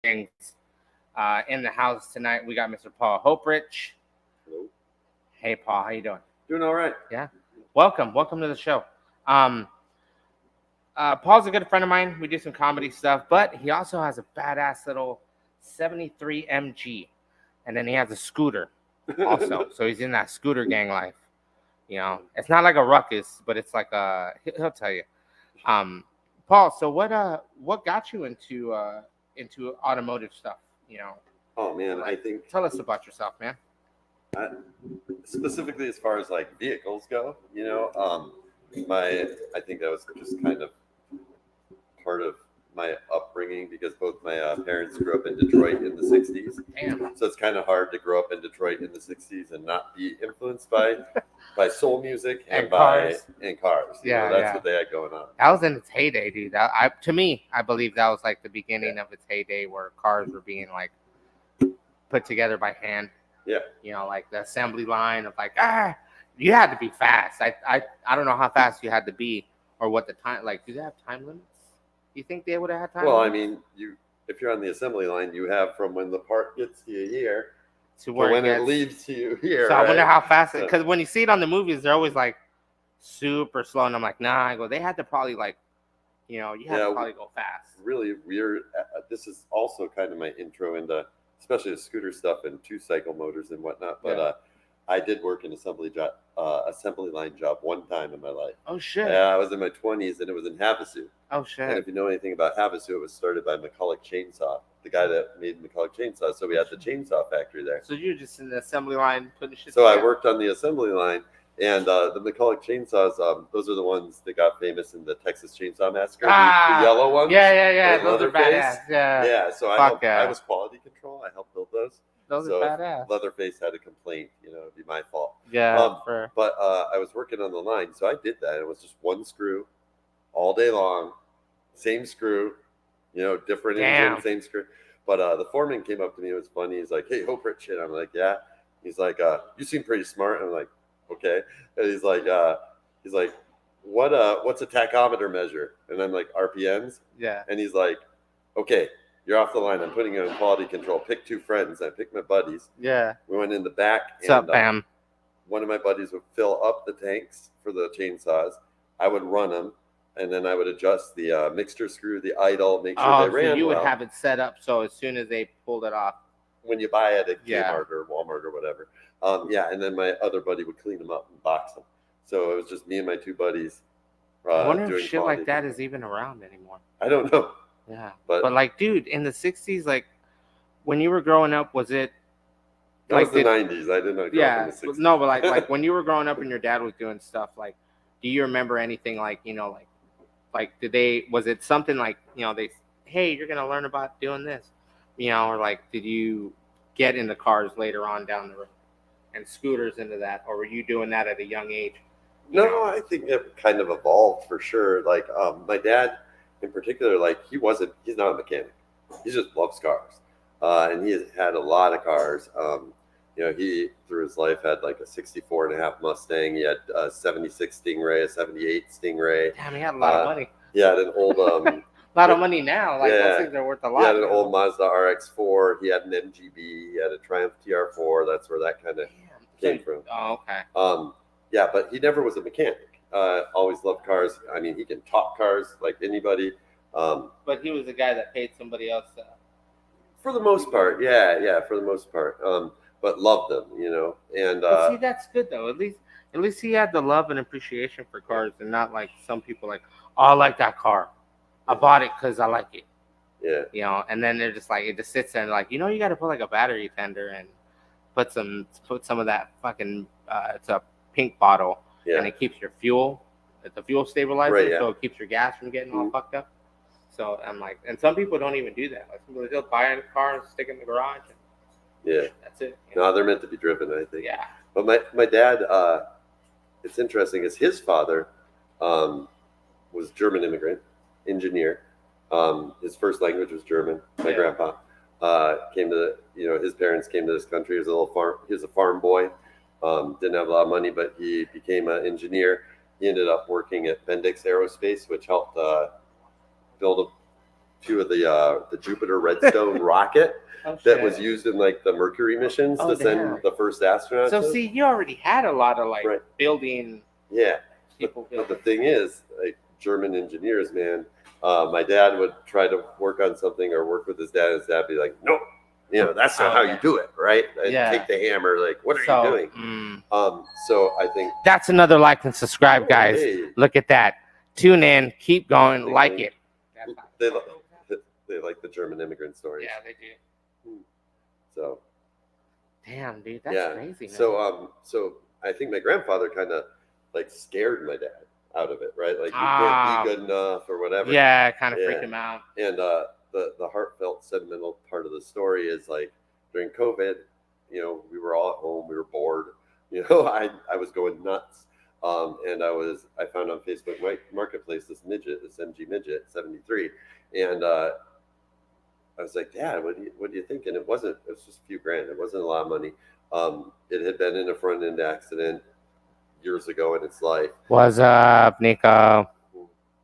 things. In the house tonight, we got Mr. Paul Hoeprich. Hello. Hey, Paul, how you doing? Doing all right. Yeah. Welcome to the show. Paul's a good friend of mine. We do some comedy stuff, but he also has a badass little 73 MG, and then he has a scooter also. So he's in that scooter gang life. You know, it's not like a ruckus, but it's like he'll tell you. Paul, so what got you into automotive stuff? You know. Oh man, Like, I think tell us about yourself, man. specifically as far as like vehicles go, I think that was just kind of part of my upbringing because both my parents grew up in Detroit in the 60s. Damn. So it's kind of hard to grow up in Detroit in the 60s and not be influenced by soul music And by cars. and cars. Yeah, That's yeah. what they had going on. That was in its heyday, dude. To me, I believe that was like the beginning of its heyday where cars were being like put together by hand. Yeah. You know, like the assembly line of like, you had to be fast. I don't know how fast you had to be or what the time, like, do they have time limits? Do you think they would have had time Well, limits? I mean, if you're on the assembly line, you have from when the part gets to you here to where when it leaves to you here. So I wonder right? how fast, because when you see it on the movies, they're always like super slow. And I'm like, nah, I go, they had to probably like, you had to probably go fast. Really weird. This is also kind of my intro into, especially the scooter stuff and 2-cycle motors and whatnot. But I did work an assembly line job one time in my life. Oh shit. Yeah, I was in my 20s and it was in Havasu. Oh shit. And if you know anything about Havasu, it was started by McCulloch Chainsaw, the guy that made McCulloch Chainsaw. So we had the chainsaw factory there. So you were just in the assembly line putting shit So together. I worked on the assembly line. And the McCulloch chainsaws, those are the ones that got famous in the Texas Chainsaw Massacre. The yellow ones. Yeah. Those are badass. Yeah. So I was quality control. I helped build those. Those so are badass. If Leatherface had a complaint, it'd be my fault. Yeah. But I was working on the line, so I did that. It was just one screw, all day long, same screw, different engine, same screw. But the foreman came up to me. It was funny. He's like, "Hey, Hoeprich," and I'm like, "Yeah." He's like, "You seem pretty smart." And I'm like, "Okay." And he's like, "What's a tachometer measure?" And I'm like, "RPMs." Yeah. And he's like, "Okay, you're off the line. I'm putting you on quality control. Pick 2 friends." I picked my buddies. Yeah. We went in the back. What's up, Bam? One of my buddies would fill up the tanks for the chainsaws. I would run them, and then I would adjust the mixture screw, the idle, make sure they ran so you would well. have it set up so as soon as they pulled it off. When you buy it at Kmart or Walmart or whatever. And then my other buddy would clean them up and box them. So it was just me and my 2 buddies. I wonder if shit like that is even around anymore. I don't know. Yeah. But like, dude, in the 60s, like, when you were growing up, was it... That was the 90s. I didn't know. Yeah. In the 60s. No, but like when you were growing up and your dad was doing stuff, like, do you remember anything like, was it something like, hey, you're going to learn about doing this? Or like, did you get into cars later on down the road and scooters into that? Or were you doing that at a young age? No, I think it kind of evolved for sure. Like, my dad in particular, like, he's not a mechanic. He just loves cars. And he has had a lot of cars. He, through his life, had like a 64.5 Mustang. He had a 76 Stingray, a 78 Stingray. Damn, he had a lot of money. He had an old... a lot of money now. Like, those things are worth a lot. He had an old Mazda RX-4. He had an MGB. He had a Triumph TR4. That's where that kind of came from. Oh, okay. But he never was a mechanic. Always loved cars. I mean, he can talk cars like anybody. But he was the guy that paid somebody else to... For the most part, yeah, for the most part. But loved them, And but see, that's good though. At least he had the love and appreciation for cars, and not like some people like, oh, I like that car. I bought it because I like it. Yeah. And then they're just like, it just sits there and like, you got to put like a battery tender and put some of that fucking it's a pink bottle, and it keeps your fuel, the fuel stabilizer, so it keeps your gas from getting all fucked up. So I'm like, and some people don't even do that. Like, some people just buy a car and stick it in the garage. And that's it. No, they're meant to be driven, I think. Yeah. But my dad, it's interesting, is his father was German immigrant, engineer. His first language was German. My grandpa came to his parents came to this country. He was a farm boy. Didn't have a lot of money, but he became an engineer. He ended up working at Bendix Aerospace, which helped build 2 of the Jupiter Redstone rocket that was used in like the Mercury missions to send the first astronauts. So see, you already had a lot of like building. Yeah, but the thing is, like German engineers, man. My dad would try to work on something or work with his dad, and his dad would be like, "No, that's not how you do it, right?" And take the hammer, like, "What are you doing?" So I think that's another like and subscribe, guys. Hey. Look at that. Tune in, keep going, like it. They like the German immigrant stories. Yeah, they do. So, damn, dude, that's crazy. Man. So I think my grandfather kind of like scared my dad out of it, right? Like, you can't be good enough or whatever. Yeah, kind of freaked him out. And the heartfelt, sentimental part of the story is like during COVID, we were all at home, we were bored. I was going nuts. And I found on Facebook Marketplace this MG midget 73, and I was like, Dad, what do you think? And it was just a few grand. It wasn't a lot of money. It had been in a front end accident years ago in its life. What's up, Nico?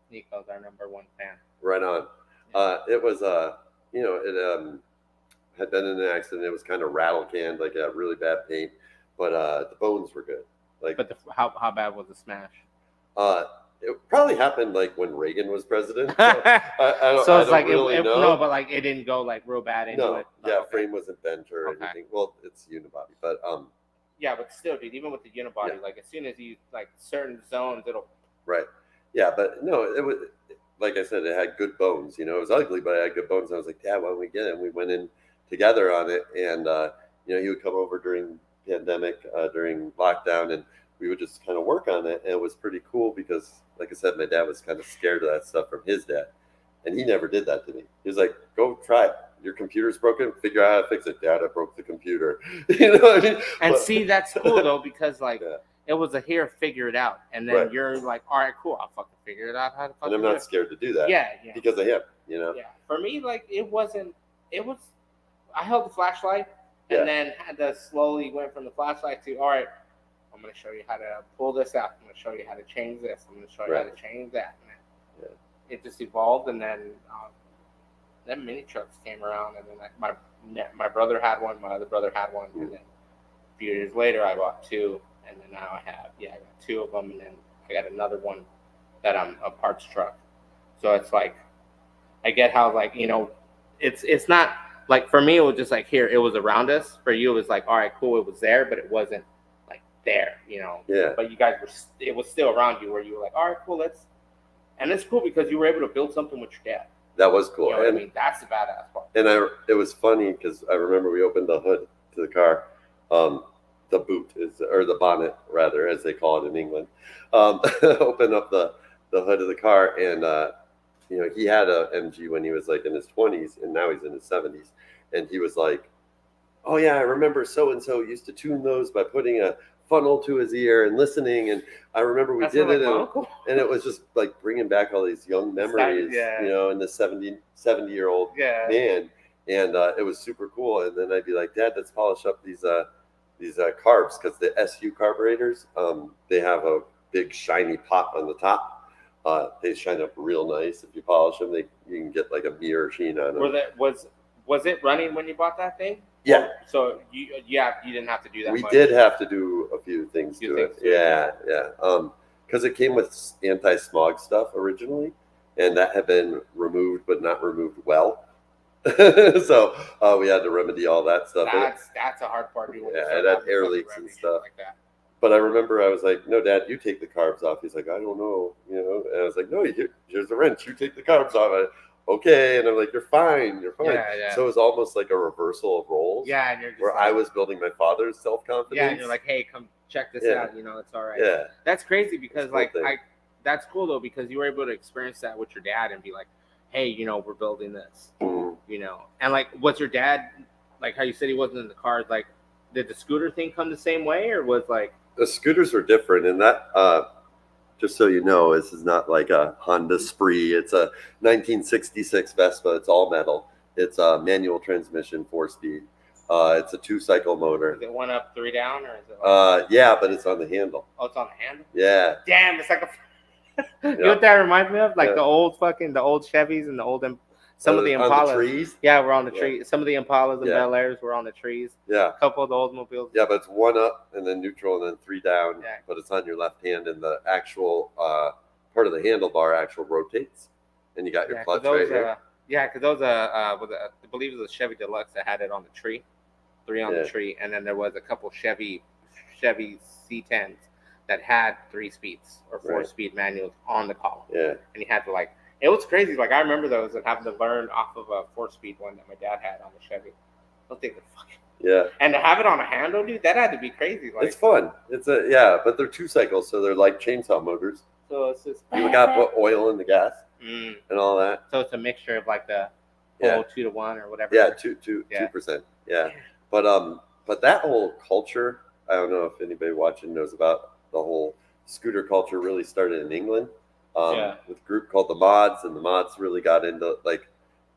Nico's our #1 fan. Right on. It was it had been in an accident. It was kind of rattle canned, like a really bad paint, but the bones were good. Like, but how bad was the smash? It probably happened like when Reagan was president. So, I don't like really know. No, but like it didn't go like real bad into it. Yeah, frame wasn't bent or anything. Well, it's unibody, but yeah, but still, dude, even with the unibody, like as soon as you like certain zones, it'll. Right. Yeah, but no, it was like I said, it had good bones. It was ugly, but it had good bones. And I was like, Dad, why don't we get it? And we went in together on it, and he would come over during pandemic, during lockdown, and we would just kind of work on it. And it was pretty cool because, like I said, my dad was kind of scared of that stuff from his dad. And he never did that to me. He was like, go try it. Your computer's broken. Figure out how to fix it. Dad, I broke the computer. You know what I mean? And see, that's cool, though, because, like, it was a here, figure it out. And then you're like, all right, cool. I'll fucking figure it out how to fucking And I'm not scared to do that. Yeah. Because of him, Yeah. For me, like, I held the flashlight and then had to slowly went from the flashlight to, all right, I'm going to show you how to pull this out. I'm going to show you how to change this. I'm going to show you how to change that. And it just evolved, and then mini trucks came around, and then my brother had one, my other brother had one, and then a few years later I bought 2, and then now I got 2 of them, and then I got another one that I'm a parts truck. So it's like, I get how, like, it's not like, for me it was just like, here, it was around us. For you it was like, all right, cool, it was there, but it wasn't there, but you guys it was still around you, where you were like, all right, cool, and it's cool because you were able to build something with your dad. That was cool. I mean, that's the badass part. And it was funny because I remember we opened the hood to the car, the boot or the bonnet rather, as they call it in England. Open up the hood of the car, and he had a MG when he was like in his 20s, and now he's in his 70s, and he was like, oh yeah, I remember so and so used to tune those by putting a funnel to his ear and listening, and I remember we did it, and it was just like bringing back all these young memories, in the 70-year-old man, and it was super cool. And then I'd be like, Dad, let's polish up these carbs, because the SU carburetors, they have a big shiny pop on the top. They shine up real nice if you polish them. You can get like a mirror sheen on them. Was it running when you bought that thing? Yeah. So you didn't have to do that. We did have to do a few things to it. Yeah. Because it came with anti-smog stuff originally, and that had been removed, but not removed well. So we had to remedy all that stuff. That's a hard part. It had air leaks and stuff like that. But I remember I was like, no, Dad, you take the carbs off. He's like, I don't know, And I was like, no, here's the wrench. You take the carbs off. Okay, and I'm like, you're fine. Yeah. So it was almost like a reversal of roles. Yeah, and you're just where I was building my father's self-confidence. Yeah, and you're like, hey, come check this out. It's all right. Yeah, that's crazy because that's cool though, because you were able to experience that with your dad and be like, hey, we're building this. And like, what's your dad like? How you said he wasn't in the cars. Like, did the scooter thing come the same way, or was like the scooters were different? And that. Just so you know, this is not like a Honda Spree. It's a 1966 Vespa. It's all metal. It's a manual transmission, 4-speed. It's a 2-cycle motor. Is it 1 up, 3 down, or is it? Yeah, but it's on the handle. Oh, it's on the handle. Yeah. Damn, it's like a. You know what that reminds me of? Like the old Chevys and the old Some of the on Impalas. the trees. Yeah, we're on the Yeah. tree. Some of the Impalas and Yeah. Bel Airs were on the trees. Yeah. A couple of the Oldsmobiles. Yeah, but it's one up and then neutral and then three down. Yeah. But it's on your left hand, and the actual part of the handlebar actual rotates, and you got your clutch right here. Yeah, because those I believe it was a Chevy Deluxe that had it on the tree, 3 on the tree, and then there was a couple Chevy C10s that had 3 speeds or 4-speed manuals on the column. Yeah. And you had to like, it was crazy. Like I remember those and having to learn off of a 4-speed one that my dad had on the Chevy. I don't think they're fucking. Yeah. And to have it on a handle, dude, that had to be crazy. Like, it's fun. But they're 2 cycles, so they're like chainsaw motors. So it's just you got to put oil in the gas and all that. So it's a mixture of like the whole 2-to-1 or whatever. Yeah, 2%. Yeah. But that whole culture, I don't know if anybody watching knows about the whole scooter culture. Really started in England with a group called the Mods, and the Mods really got into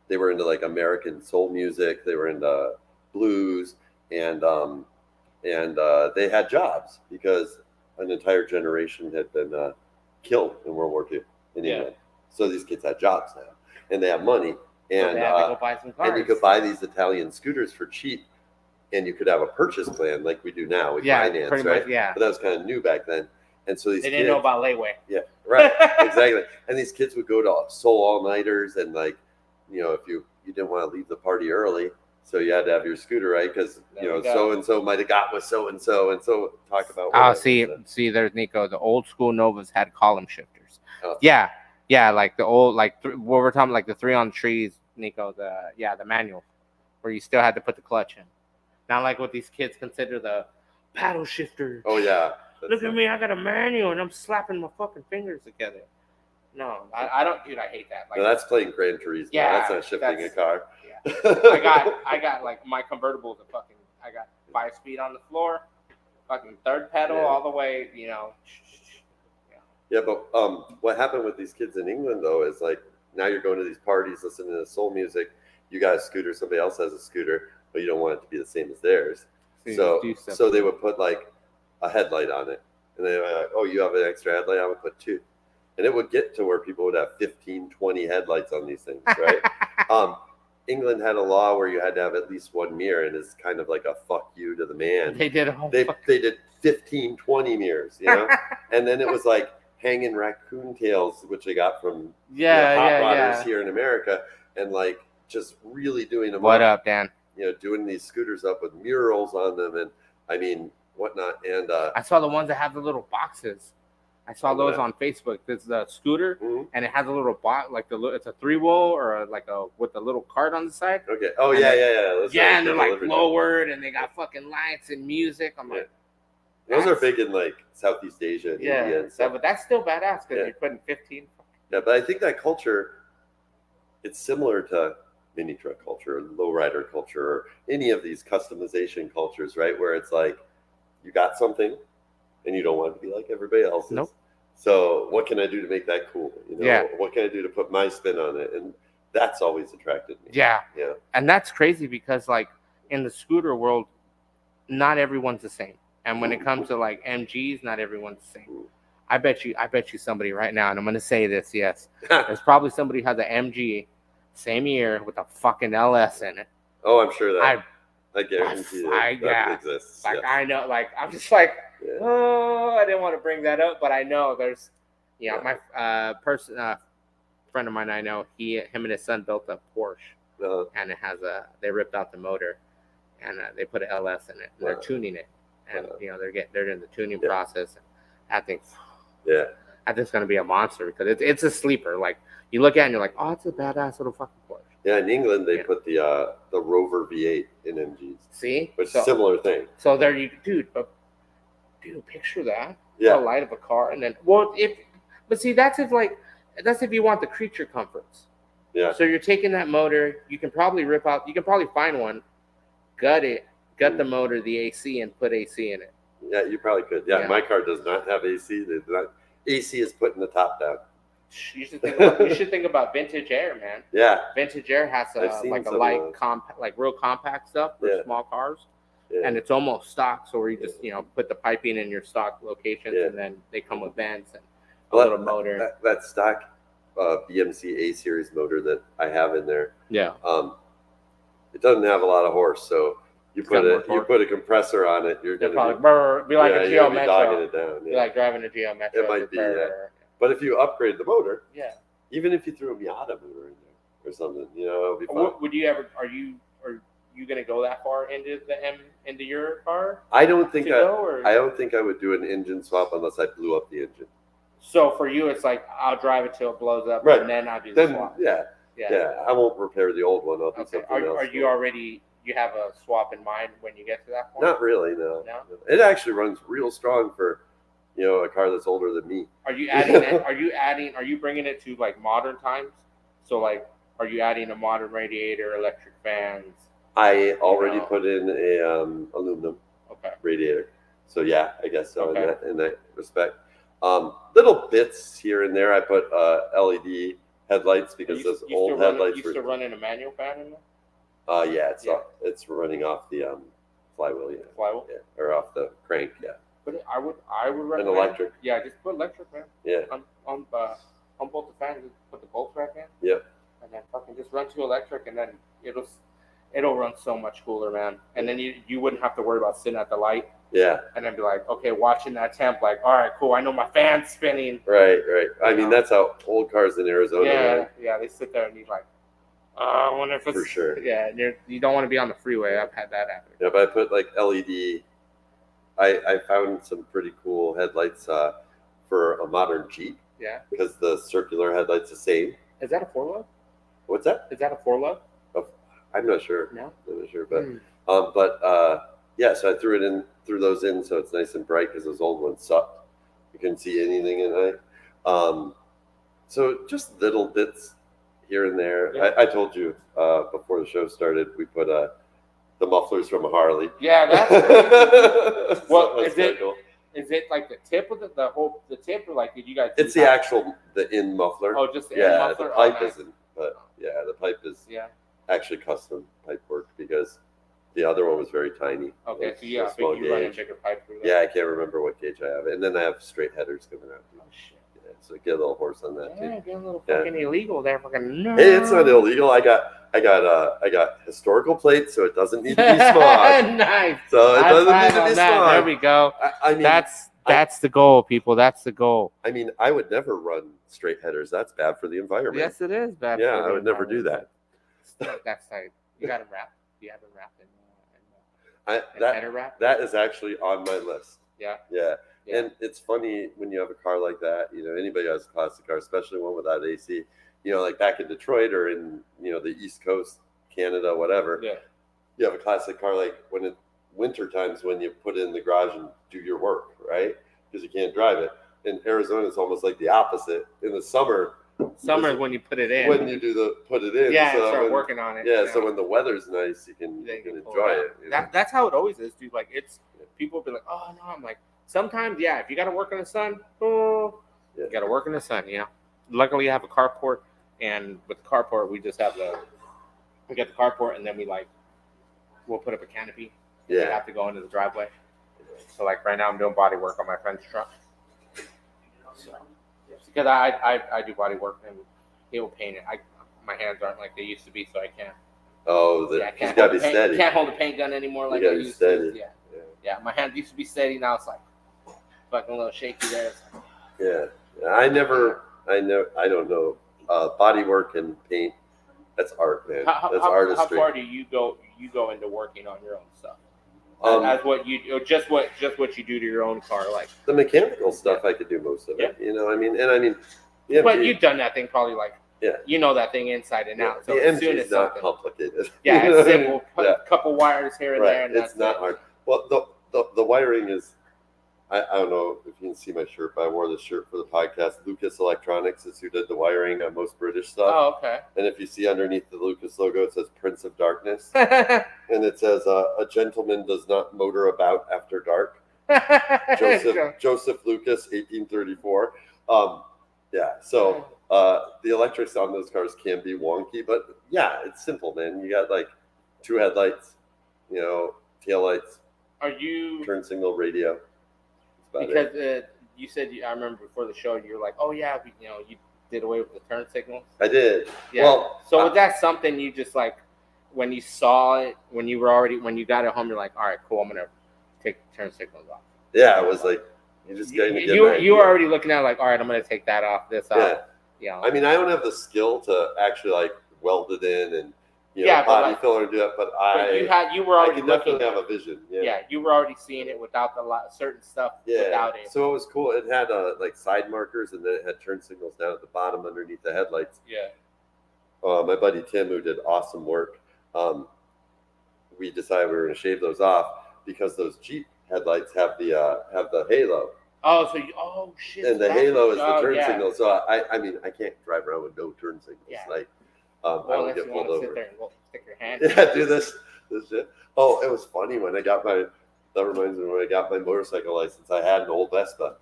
they were into like American soul music. They were into blues, and they had jobs because an entire generation had been killed in World War II in England. So these kids had jobs now, and they have money, and they had to go buy some cars. And you could buy these Italian scooters for cheap, and you could have a purchase plan like we do now with finance, pretty right? much, yeah. But that was kind of new back then, and so these they didn't know about layaway. Yeah, right, exactly. And these kids would go to soul all-nighters, and if you didn't want to leave the party early, so you had to have your scooter, right? Because so and so might have got with so and so talk about. Oh, see, there's Nico. The old school Novas had column shifters. Oh. Yeah, like the old what we're talking like the 3 on trees, Nico. The manual, where you still had to put the clutch in. Not like what these kids consider the paddle shifter. Oh yeah. Look at me, I got a manual and I'm slapping my fucking fingers together. No, I don't, dude. I hate that. Like, no, that's playing Gran Turismo. Yeah, that's not shifting a car. Yeah. I got like my convertible is I got 5-speed on the floor, fucking third pedal all the way. Yeah, but what happened with these kids in England though is like now you're going to these parties, listening to soul music. You got a scooter, somebody else has a scooter, but you don't want it to be the same as theirs. So they would put like a headlight on it, and they were like, "Oh, you have an extra headlight? I would put 2." And it would get to where people would have 15, 20 headlights on these things, right? England had a law where you had to have at least 1 mirror, and it's kind of like a fuck you to the man. They did they did 15, 20 mirrors, and then it was like hanging raccoon tails, which they got from hot rodders here in America, and like just really doing them. What up, Dan? Doing these scooters up with murals on them, and I mean whatnot. And I saw the ones that have the little boxes. I saw those on Facebook. There's the scooter, and it has a little box, like it's a 3-wheel or with a little cart on the side. Okay. Oh yeah. And they're like lowered, and they got fucking lights and music. I'm like, those are big in like Southeast Asia and India and stuff. But that's still badass because you're putting 15. Yeah, but I think that culture, it's similar to mini truck culture or lowrider culture or any of these customization cultures, right? Where it's like you got something and you don't want it to be like everybody else's. Nope. So what can I do to make that cool? What can I do to put my spin on it? And that's always attracted me. Yeah. And that's crazy because like in the scooter world, not everyone's the same. And when it comes to like MGs, not everyone's the same. I bet you somebody right now, and I'm gonna say this, yes. There's probably somebody who has an MG same year with a fucking LS in it. Oh, I'm sure that I guarantee that exists. Like I know, like I'm just like, oh, I didn't want to bring that up, but I know there's, my friend of mine I know, him and his son built a Porsche, and it has they ripped out the motor, and they put an LS in it, and they're tuning it, and they're in the tuning process. I think, I think it's gonna be a monster because it's a sleeper. Like you look at it and you're like, oh, it's a badass little fucking Porsche. Yeah, in England they put the Rover V8 in MGs. See, which is a similar thing. So there you, dude, picture that. The light of a car, and then but see that's if you want the creature comforts. Yeah. So you're taking that motor, you can probably find one, gut the motor, the AC, and put AC in it. Yeah, you probably could. Yeah, my car does not have AC. AC is putting the top down. You should think about Vintage Air, man. Yeah. Vintage Air has like a light real compact stuff for small cars. Yeah. And it's almost stock, so where you just put the piping in your stock locations, and then they come with vents and a little motor. That stock BMC A series motor that I have in there. Yeah. It doesn't have a lot of horse, so you put a compressor on it, you're It'll gonna probably be like a you're Geo gonna be dogging Metro. it down. Be Yeah. like driving a Geo Metro. It might be, yeah. But if you upgrade the motor, yeah, even if you threw a Miata motor in there or something, it'll be fun. Would you ever? Are you gonna go that far into your car? I don't think I would do an engine swap unless I blew up the engine. So for you, it's like I'll drive it till it blows up, Right. and then I'll do the swap. Yeah. I won't repair the old one. I'll do something else. Are you already? You have a swap in mind when you get to that point? Not really. No. It actually runs real strong for, a car that's older than me. Are you adding? Are you bringing it to like modern times? So like, are you adding a modern radiator, electric fans? I already put in a aluminum radiator. So yeah, I guess so in that respect. Little bits here and there. I put LED headlights because those old headlights were. You still running a manual fan in there? Yeah, it's running off the flywheel. Yeah. Flywheel. Yeah, or off the crank. Yeah. But I would recommend an electric. Yeah, just put electric, man. Yeah. On both the fans, just put the bolts back in. Yep. And then fucking just run to electric, and then it'll run so much cooler, man. And then you wouldn't have to worry about sitting at the light. Yeah. And then be like, okay, watching that temp, like, all right, cool. I know my fan's spinning. Right. I mean, that's how old cars in Arizona. Yeah. Yeah. They sit there and you're like, I wonder if it's for sure. Yeah. You don't want to be on the freeway. I've had that happen. Yeah, but I put like LED. I found some pretty cool headlights for a modern Jeep. Yeah. Because the circular headlight's the same. Is that a 4-lug? What's that? Is that a 4-lug? Oh, I'm not sure. No. I'm not sure, but yeah. So I threw those in, so it's nice and bright because those old ones sucked. You couldn't see anything at night. So just little bits here and there. Yeah. I told you before the show started, we put the mufflers from a Harley. Yeah, that's well. Is it like the tip of the tip, or like did you guys? It's the in muffler. Oh, just the in muffler. The pipe isn't, but yeah, the pipe is actually custom pipe work because the other one was very tiny. Okay, so you run a bigger pipe through that. Yeah, I can't remember what gauge I have, and then I have straight headers coming out. Oh shit. Yeah, so get a little horse on that too. Yeah, get a little fucking illegal there, fucking. No. Hey, it's not illegal. I got historical plates, so it doesn't need to be smog. Nice. So it doesn't need to be smog. There we go. I mean, that's the goal, people. That's the goal. I mean, I would never run straight headers. That's bad for the environment. Yes, it is bad. Yeah, I would never do that. That's like you got to wrap. You have to wrap header wrap. That is actually on my list. Yeah. And it's funny when you have a car like that. Anybody who has a classic car, especially one without AC. Like back in Detroit or in the East Coast, Canada, whatever. Yeah. You have a classic car like when it's winter times when you put it in the garage and do your work, right? Because you can't drive it. In Arizona, it's almost like the opposite. In the summer is when you put it in. When you put it in. Yeah, so start working on it. Yeah, so when the weather's nice, you can enjoy it. That's how it always is, dude. Like people will be like, oh no, I'm like sometimes if you got to work in the sun, you got to work in the sun. Luckily, I have a carport. And with the carport, we just have we get the carport, and then we'll put up a canopy. Yeah. We have to go into the driveway. So like right now, I'm doing body work on my friend's truck. So because I do body work and he'll paint it. My hands aren't like they used to be, so I can't. Oh, it's gotta be steady. Can't hold a paint gun anymore like I used to. Yeah. My hands used to be steady. Now it's like fucking a little shaky there. I don't know. Body work and paint, that's art, man. That's artistry. How far do you go into working on your own stuff? As what you you do to your own car, like the mechanical stuff, I could do most of it. But you've done that thing probably that thing inside and out. So the MG is not complicated. Yeah, it's simple. Put a couple wires here and there, and it's not hard. Well, the wiring is. I don't know if you can see my shirt, but I wore this shirt for the podcast. Lucas Electronics is who did the wiring on most British stuff. Oh, okay. And if you see underneath the Lucas logo, it says Prince of Darkness. And it says, a gentleman does not motor about after dark. Joseph Lucas, 1834. So the electrics on those cars can be wonky, but it's simple, man. You got like 2 headlights, tail lights, turn signal radio. Because you said, I remember before the show, you were like, oh yeah, you did away with the turn signals? I did. Yeah. Well, so was that something you just like when you saw it when you got it home? You're like, all right, cool. I'm gonna take turn signals off. Yeah, it was like you just getting to get you were already looking at it like, all right, I'm gonna take that off, this off. Yeah. I mean, I don't have the skill to actually like weld it in and body like, filler and do that, but you were already I can definitely have a vision. Yeah, you were already seeing it without the certain stuff without it. So it was cool. It had like side markers, and then it had turn signals down at the bottom underneath the headlights. Yeah. My buddy Tim, who did awesome work, we decided we were going to shave those off because those Jeep headlights have the halo. Oh, shit. And the halo is the turn signal. So I mean, I can't drive around with no turn signals. Yeah. Like, I would get pulled over. Sit there and stick your hand. Yeah, do this shit. Oh, it was funny when I got that reminds me when I got my motorcycle license. I had an old Vespa,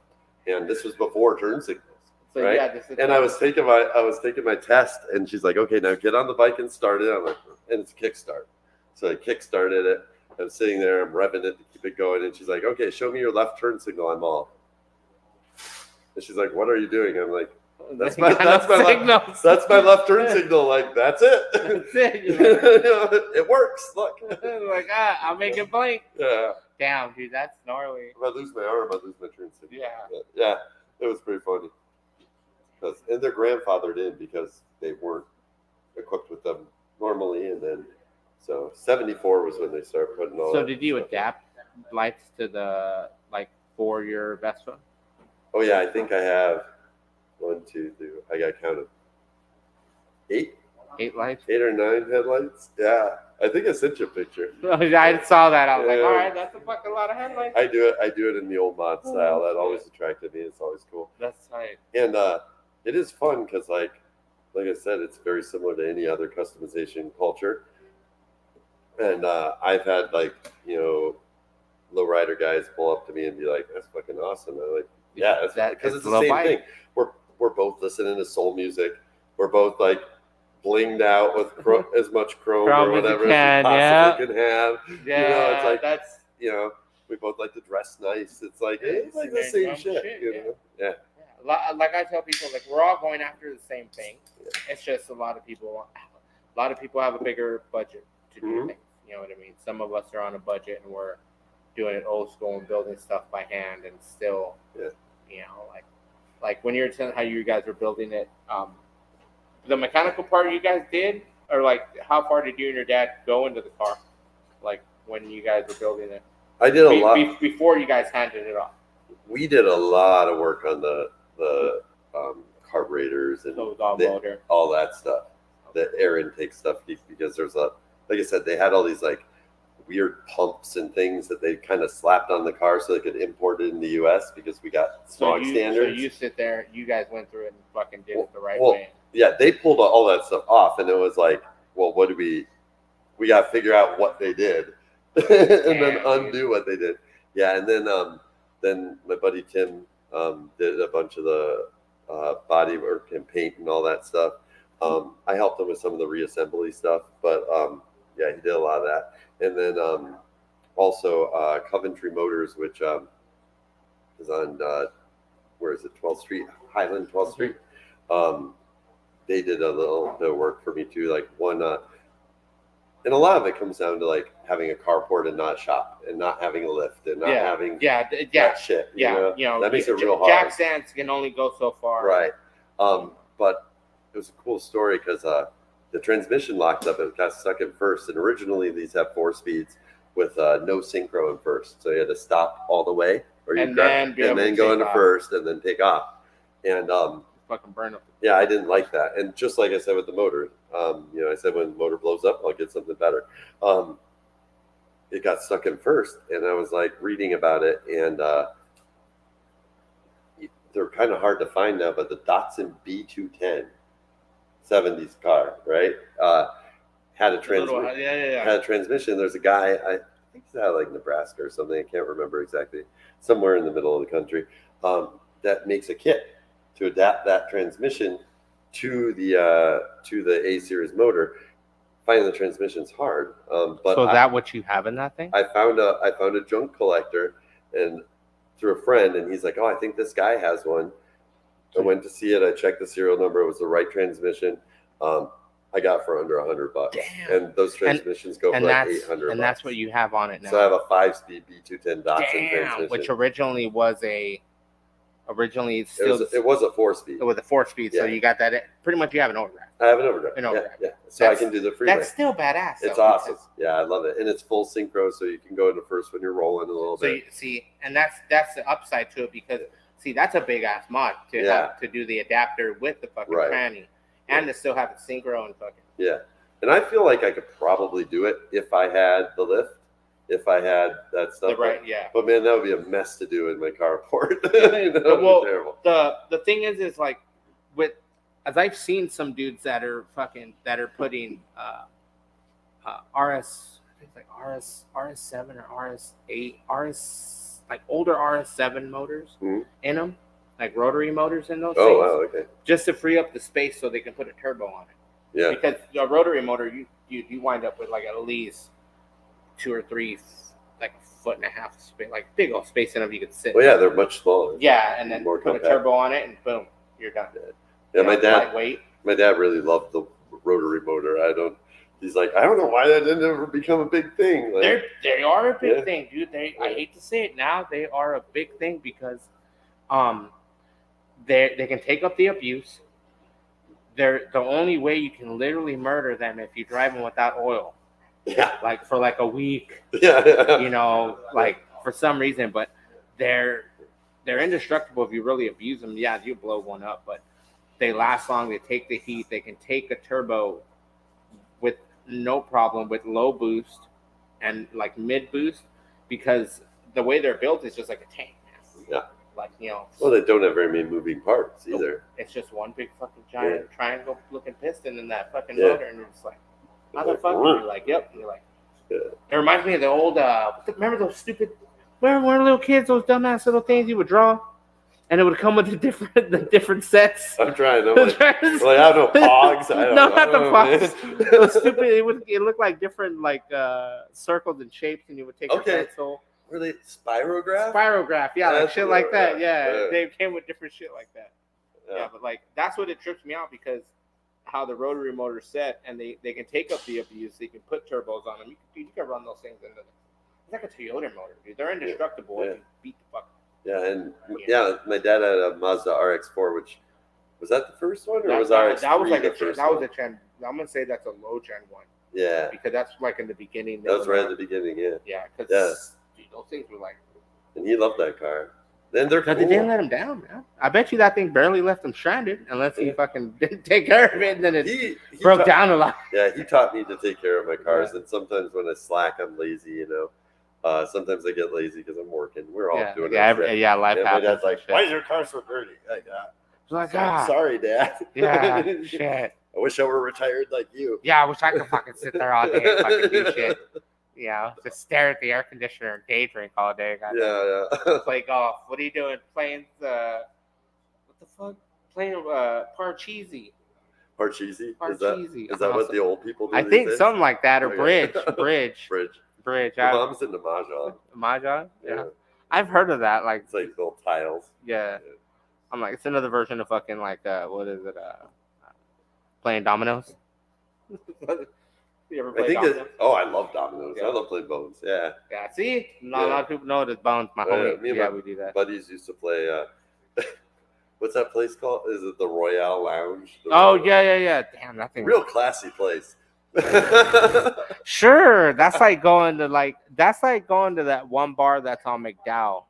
and this was before turn signals. So, right? And I was taking my test, and she's like, "Okay, now get on the bike and start it." I'm like, and it's kickstart. So I kickstarted it. I'm sitting there, I'm revving it to keep it going, and she's like, "Okay, show me your left turn signal." I'm all. And she's like, "What are you doing?" I'm like, That's my left turn signal. Like, that's it. That's it. It works. Look. Like, I'll make it blink. Yeah. Damn, dude, that's gnarly. If I lose my arm, I lose my turn signal. Yeah. Yeah. It was pretty funny. And they're grandfathered in because they weren't equipped with them normally, and then so 74 was when they started putting all. So did you adapt lights to the for your Vespa? Oh yeah, I think I have 1, 2, 3. I got counted 8 lights, 8 or 9 headlights. Yeah, I think I sent you a picture. I saw that. I was like, all right, that's a fucking lot of headlights. I do it in the old mod style. That always attracted me. It's always cool. That's right. And it is fun because like I said, it's very similar to any other customization culture. And I've had lowrider guys pull up to me and be like, "That's fucking awesome." I'm like, "Yeah, because it's the same thing. We're both listening to soul music. We're both like blinged out with as much chrome or whatever as we possibly can have. Yeah, it's like that's we both like to dress nice. It's like it's like the same shit. Yeah. Like I tell people, like we're all going after the same thing. Yeah. It's just a lot of people have a bigger budget to do things. You know what I mean? Some of us are on a budget and we're doing it old school and building stuff by hand and still, like when you were telling how you guys were building it, the mechanical part you guys did, or like how far did you and your dad go into the car, like when you guys were building it? I did a lot before you guys handed it off. We did a lot of work on the carburetors and all that stuff, the air intake stuff, because there's like I said, they had all these like weird pumps and things that they kind of slapped on the car so they could import it in the U.S. because we got smog standards. So you sit there, you guys went through it and fucking did it the right way. Yeah, they pulled all that stuff off, and it was like, well, what do we got to figure out what they did and then undo what they did. Yeah, and then my buddy Tim did a bunch of the body work and paint and all that stuff. I helped him with some of the reassembly stuff, but yeah, he did a lot of that. And then also Coventry Motors, which is on where is it, 12th Street, Highland 12th Street. They did a little bit of work for me too, like one. And a lot of it comes down to like having a carport and not shop, and not having a lift, and not having that shit. You know, that makes it real hard. Jack stands can only go so far. Right. But it was a cool story because the transmission locked up. It got stuck in first, and originally these have 4 speeds with no synchro in first, so you had to stop all the way, or you then go into first, and then take off. And fucking burn up. Yeah, I didn't like that. And just like I said with the motor, I said when the motor blows up, I'll get something better. It got stuck in first, and I was like reading about it, and they're kind of hard to find now, but the Datsun B210 70s car, right? Had a transmission. There's a guy, I think he's out of like Nebraska or something, I can't remember exactly, somewhere in the middle of the country, that makes a kit to adapt that transmission to the A series motor. Finding the transmission's hard. But so is that what you have in that thing? I found a junk collector and through a friend, and he's like, "Oh, I think this guy has one." I went to see it. I checked the serial number. It was the right transmission. I got for under $100. Damn. And those transmissions go for like $800. And that's what you have on it now. So I have a 5-speed B210 Datsun transmission, which originally was it was a 4-speed. It was a 4-speed, so you got that. Pretty much, you have an overdrive. I have an overdrive. Yeah. So I can do the freeway. That's still badass. It's awesome. Yeah, I love it, and it's full synchro, so you can go into first when you're rolling a little bit. And that's the upside to it, because that's a big ass mod to do the adapter with the fucking tranny, and to still have the synchro and fucking. Yeah, and I feel like I could probably do it if I had the lift. If I had that stuff, But man, that would be a mess to do in my carport. Well, terrible. The thing is like as I've seen some dudes that are putting RS7 or RS8 like older RS7 motors in them, like rotary motors in those things. Oh wow, okay. Just to free up the space so they can put a turbo on it. Yeah. Because a rotary motor, you wind up with like at least 2 or 3, like a foot and a half space, like big old space in them you could sit. Well, yeah, they're much smaller. Yeah, and then put a turbo on it, and boom, you're done. Yeah, my dad really loved the rotary motor. He's like, I don't know why that didn't ever become a big thing. Like, they are a big thing, dude. I hate to say it now, they are a big thing because, they can take up the abuse. They're the only way you can literally murder them if you drive them without oil. Yeah. Like for like a week. Yeah. Like for some reason, but they're indestructible if you really abuse them. Yeah, you blow one up, but they last long. They take the heat. They can take a turbo with no problem with low boost and like mid boost, because the way they're built is just like a tank. Yeah. Like, well, they don't have very many moving parts either. It's just one big fucking giant triangle looking piston in that fucking motor, and you're just like, how the fuck? You're like, yep. And you're like, it reminds me of the old. Remember those stupid? When we were little kids, those dumbass little things you would draw, and it would come with the different sets. I'm trying. I don't know pogs. Not the pogs. It was stupid. It looked like different circles and shapes, and you would take a pencil. Were they spirograph? Spirograph, yeah, like shit like that. Yeah, they came with different shit like that. Yeah, but like that's what it trips me out, because how the rotary motor's set, and they can take up the abuse. They can put turbos on them. You can run those things into them. It's like a Toyota motor, dude. They're indestructible if you beat the fuck. Yeah, and my dad had a Mazda RX-4, which was that the first one, or was RX-3 that was like the first that one? was a Gen. I'm gonna say that's a low Gen 1. Yeah, because that's like in the beginning. That was right at the beginning. Yeah. Yeah, because those things were like. And he loved that car. Then they're cool. They didn't let him down, man. I bet you that thing barely left him stranded, unless he fucking didn't take care of it, and then it broke down a lot. Yeah, he taught me to take care of my cars, and sometimes when I slack, I'm lazy, Sometimes I get lazy because I'm working. We're all doing life happens. My dad's like, why is your car so dirty? Like, sorry, Dad. Yeah, shit. I wish I were retired like you. Yeah, I wish I could fucking sit there all day and fucking do shit. Just stare at the air conditioner and day drink all day. Play golf. What are you doing? Playing what the fuck? Playing Parcheesi. Parcheesi? Parcheesi. Is that what the old people do? I think something like that, or bridge. My mom's into mahjong. Mahjong? Yeah. I've heard of that. Like, it's like little tiles. Yeah. I'm like, it's another version of fucking what is it? Playing dominoes. You ever play dominoes? I love dominoes. I love playing bones. Yeah. Yeah. See, a lot of people know there's bones. My homie. We do that. Buddies used to play. What's that place called? Is it the Royale Lounge? Yeah. Damn, that thing. Real classy place. Sure, that's like going to that one bar that's on McDowell,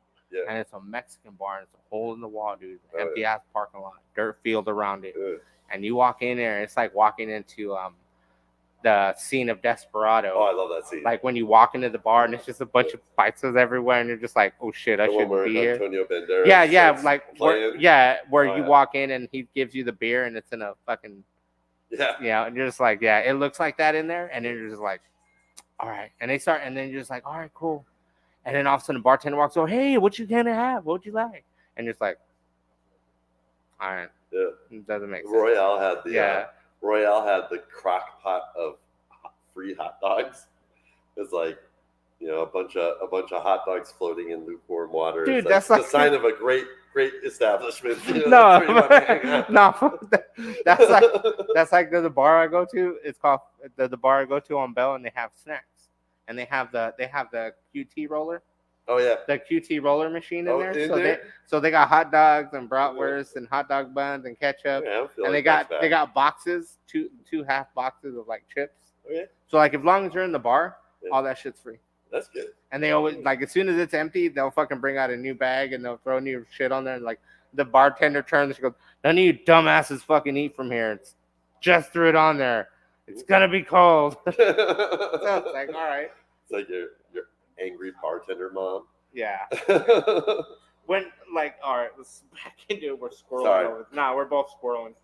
and it's a Mexican bar, and it's a hole in the wall, dude. Empty ass parking lot, dirt field around it, and you walk in there, and it's like walking into the scene of Desperado. Oh, I love that scene. Like when you walk into the bar, and it's just a bunch of fighters everywhere, and you're just like, oh shit, I shouldn't be here. Antonio Banderas where you walk in, and he gives you the beer, and it's in a fucking. Yeah, and you're just like, it looks like that in there, and then you're just like, all right. And they start, and then you're just like, all right, cool. And then all of a sudden, the bartender walks over, hey, what you gonna have? What would you like? And you're just like, all right. Yeah, it doesn't make sense. Royale had the crock pot of free hot dogs. It's like You know, a bunch of hot dogs floating in lukewarm water. Dude, It's that's the like sign of a great establishment. You know, that's where you no, want to hang out. no, that's like the bar I go to. It's called the bar I go to on Bell, and they have snacks, and they have the QT roller, Oh yeah. the QT roller machine in Oh, there. in So there? they got hot dogs and bratwurst and hot dog buns and ketchup, Yeah, I don't feel and like they got boxes, two half boxes of like chips. Oh, yeah. So like as long as you're in the bar, Yeah. all that shit's free. That's good. And they always like as soon as it's empty, they'll fucking bring out a new bag and they'll throw new shit on there. And like the bartender turns and goes, "None of you dumbasses fucking eat from here. It's just threw it on there. It's gonna be cold." So it's like, all right, It's like your angry bartender mom. yeah. When like, all right, let's back into it. We're squirreling. Sorry. Nah, we're both squirreling.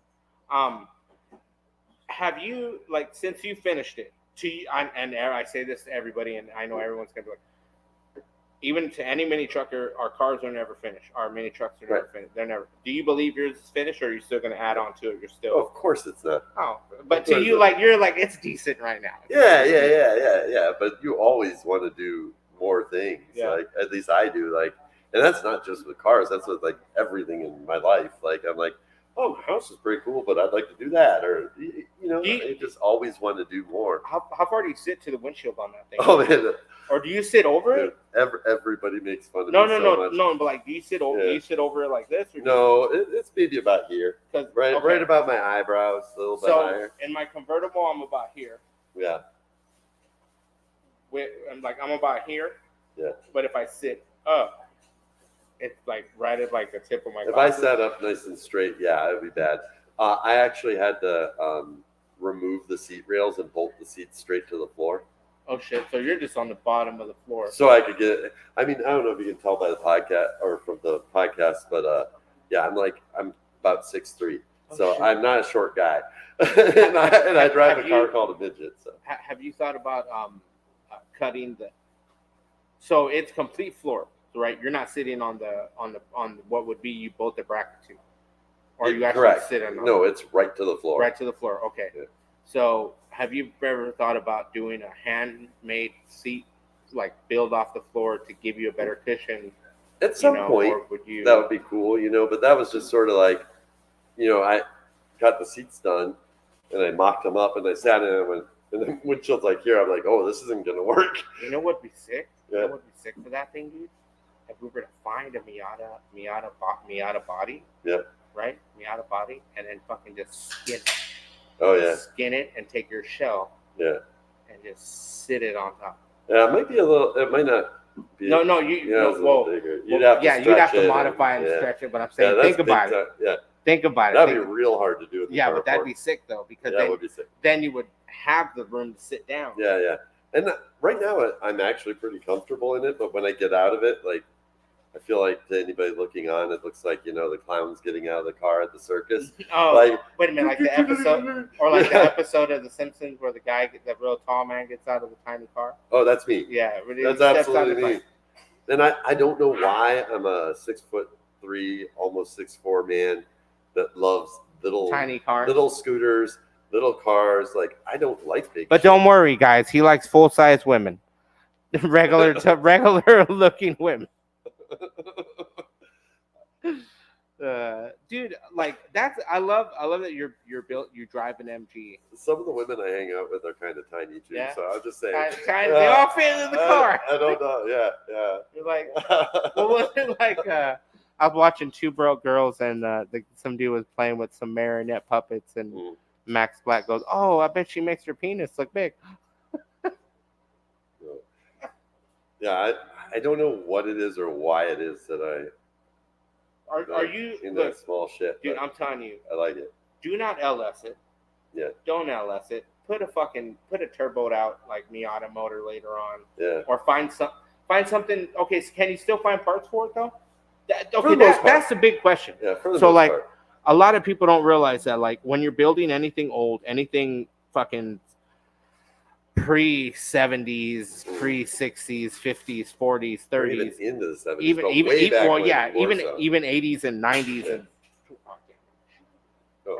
Have you like since you finished it? And I say this to everybody, and I know everyone's gonna be like, even to any mini trucker, our cars are never finished. Our mini trucks are never Right. finished. They're never. Do you believe yours is finished, or are you still gonna add on to it? You're still. Oh, of course it's not. Oh, but Of to course you, it- like you're like it's decent right now. Yeah. But you always want to do more things. Yeah. Like at least I do. Like, and that's not just with cars. That's with like everything in my life. Like I'm like, oh, my house is pretty cool, but I'd like to do that, or you know, I just always want to do more. How far do you sit to the windshield on that thing? Oh man, Or do you sit over it? everybody makes fun of No, me no, so no, much. no. But like, do you sit over? Yeah. Do you sit over it like this? Or No, it's maybe about here, right, okay. right about my eyebrows, a little bit So higher. in my convertible, I'm about here. Yeah, I'm about here. Yeah. But if I sit up, it's like right at like the tip of my. if I glasses. sat up nice and straight, yeah, it'd be bad. I actually had to remove the seat rails and bolt the seats straight to the floor, Oh shit! So you're just on the bottom of the floor. so I could get. I mean, I don't know if you can tell by the podcast or from the podcast, but yeah, I'm about 6'3", so shit. I'm not a short guy, and I drive Have a car you- called a midget. So Have you thought about cutting the? So it's complete floor, right? You're not sitting on what would be you bolt the bracket to, or you actually correct? sit on. No, it's right to the floor. Right to the floor. Okay. Yeah. So have you ever thought about doing a handmade seat, like build off the floor to give you a better cushion? At some point, or would you? that would be cool, you know. But that was just sort of like, you know, I got the seats done, and I mocked them up, and I sat in it, and the windshield's like here. I'm like, oh, this isn't gonna work. You know what'd be sick? Yeah. You know what'd be sick for that thing, dude? If we were to find a Miata body. Yeah. Right, Miata body, and then fucking just Oh yeah, skin it, and take your shell. Yeah. And just sit it on top. yeah. It might be a little. It might not be. No, it's a little whoa. bigger. You'd have to you'd have stretch to it modify and yeah. stretch it. But I'm Yeah, saying, that's think about big it. time. Yeah, Think about it. that'd be real hard to do. At the Yeah, but that'd carport. be sick though, because Yeah, that would be sick. then you would have the room to sit down. Yeah. And right now, I'm actually pretty comfortable in it. But when I get out of it, like, I feel like to anybody looking on, it looks like, you know, the clown's getting out of the car at the circus. Oh, Like, wait a minute, like the episode, or like the episode of The Simpsons where the real tall man gets out of the tiny car. oh, that's me. Yeah, really, That's steps out absolutely the me. car. And I don't know why I'm a 6'3", almost 6'4" man that loves Tiny car. little scooters, little cars. Like, I don't like big. But don't worry, guys. He likes full size women, regular looking women. Dude, like that's I love that you're built. You drive an MG. Some of the women I hang out with are kind of tiny too. Yeah. So I'll just say They all fit in the car. I don't know. Yeah. You're like, what was it like? I was watching Two Broke Girls, and some dude was playing with some marionette puppets, and Max Black goes, "Oh, I bet she makes her penis look big." Yeah, I don't know what it is or why it is that I Are you in look, that small shit. dude? but I'm telling you, I like it. do not LS it. Yeah. Don't LS it. Put a turboed out like Miata motor later on, Yeah. or find something. Okay, so can you still find parts for it though? For the most part. That's the big question. Yeah. For the So most like, part. a lot of people don't realize that like when you're building anything old, anything fucking pre-70s, pre-60s, 50s, 40s, Or 30s, even into the 70s. even but way back well, when, yeah, more so. even 80s and 90s. Yeah. And, Oh.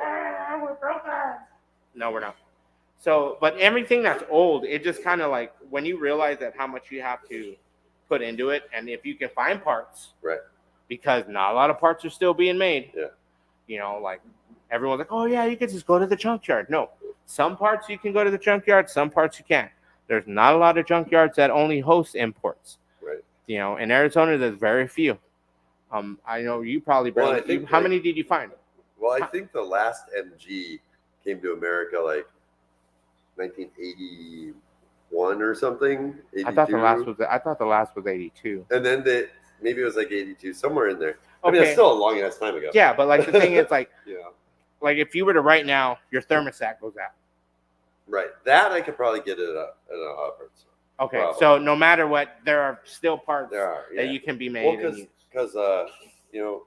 no, we're not. So, but everything that's old, it just kind of like when you realize that how much you have to put into it, and if you can find parts, Right. because not a lot of parts are still being made. Yeah. You know, like everyone's like, oh yeah, you can just go to the junkyard. No, some parts you can go to the junkyard, some parts you can't. There's not a lot of junkyards that only host imports. Right. You know, in Arizona, there's very few. I know you probably Well, barely. I think, how like- many did you find? Well, I think the last MG came to America like 1981 or something. 82. I thought the last was 82. And then maybe it was like 82, somewhere in there. I mean, Okay. it's still a long ass time ago. Yeah, but like the thing is, like, Yeah. like if you were to right now, your thermostat goes out. Right. That I could probably get at a Hoeprich. Okay, Probably. so no matter what, there are still parts There are. Yeah. that you can be made. Well, and because you know,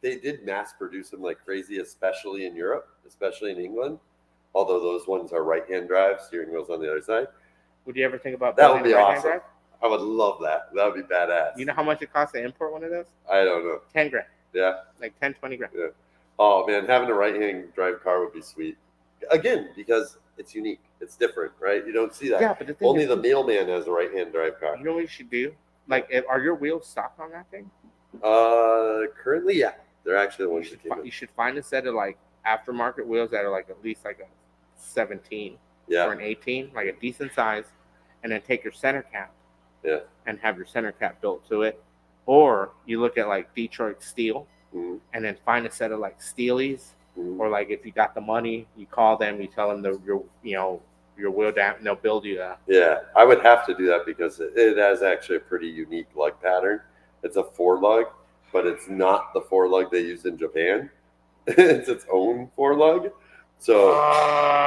they did mass produce them like crazy, especially in Europe, especially in England. Although those ones are right-hand drive, steering wheels on the other side. would you ever think about That would building be a right-hand awesome. drive? I would love that. That would be badass. You know how much it costs to import one of those? I don't know. 10 grand, Yeah. like 10, 20 grand. Oh man, having a right-hand drive car would be sweet. Again, because it's unique. It's different, right? You don't see that. Yeah, but the thing Only is, the mailman has a right-hand drive car. you know what you should do? Like, are your wheels stock on that thing? Currently, yeah, they're actually the ones that came in. You should find a set of like aftermarket wheels that are like at least like a 17 Yeah, or an 18, like a decent size, and then take your center cap, Yeah. and have your center cap built to it. Or you look at like Detroit steel, Mhm. and then find a set of like Steelies, Mhm. or like if you got the money, you call them, you tell them your wheel down, and they'll build you that. Yeah, I would have to do that because it has actually a pretty unique lug pattern. It's a four lug, but it's not the four lug they use in Japan. It's its own four lug. So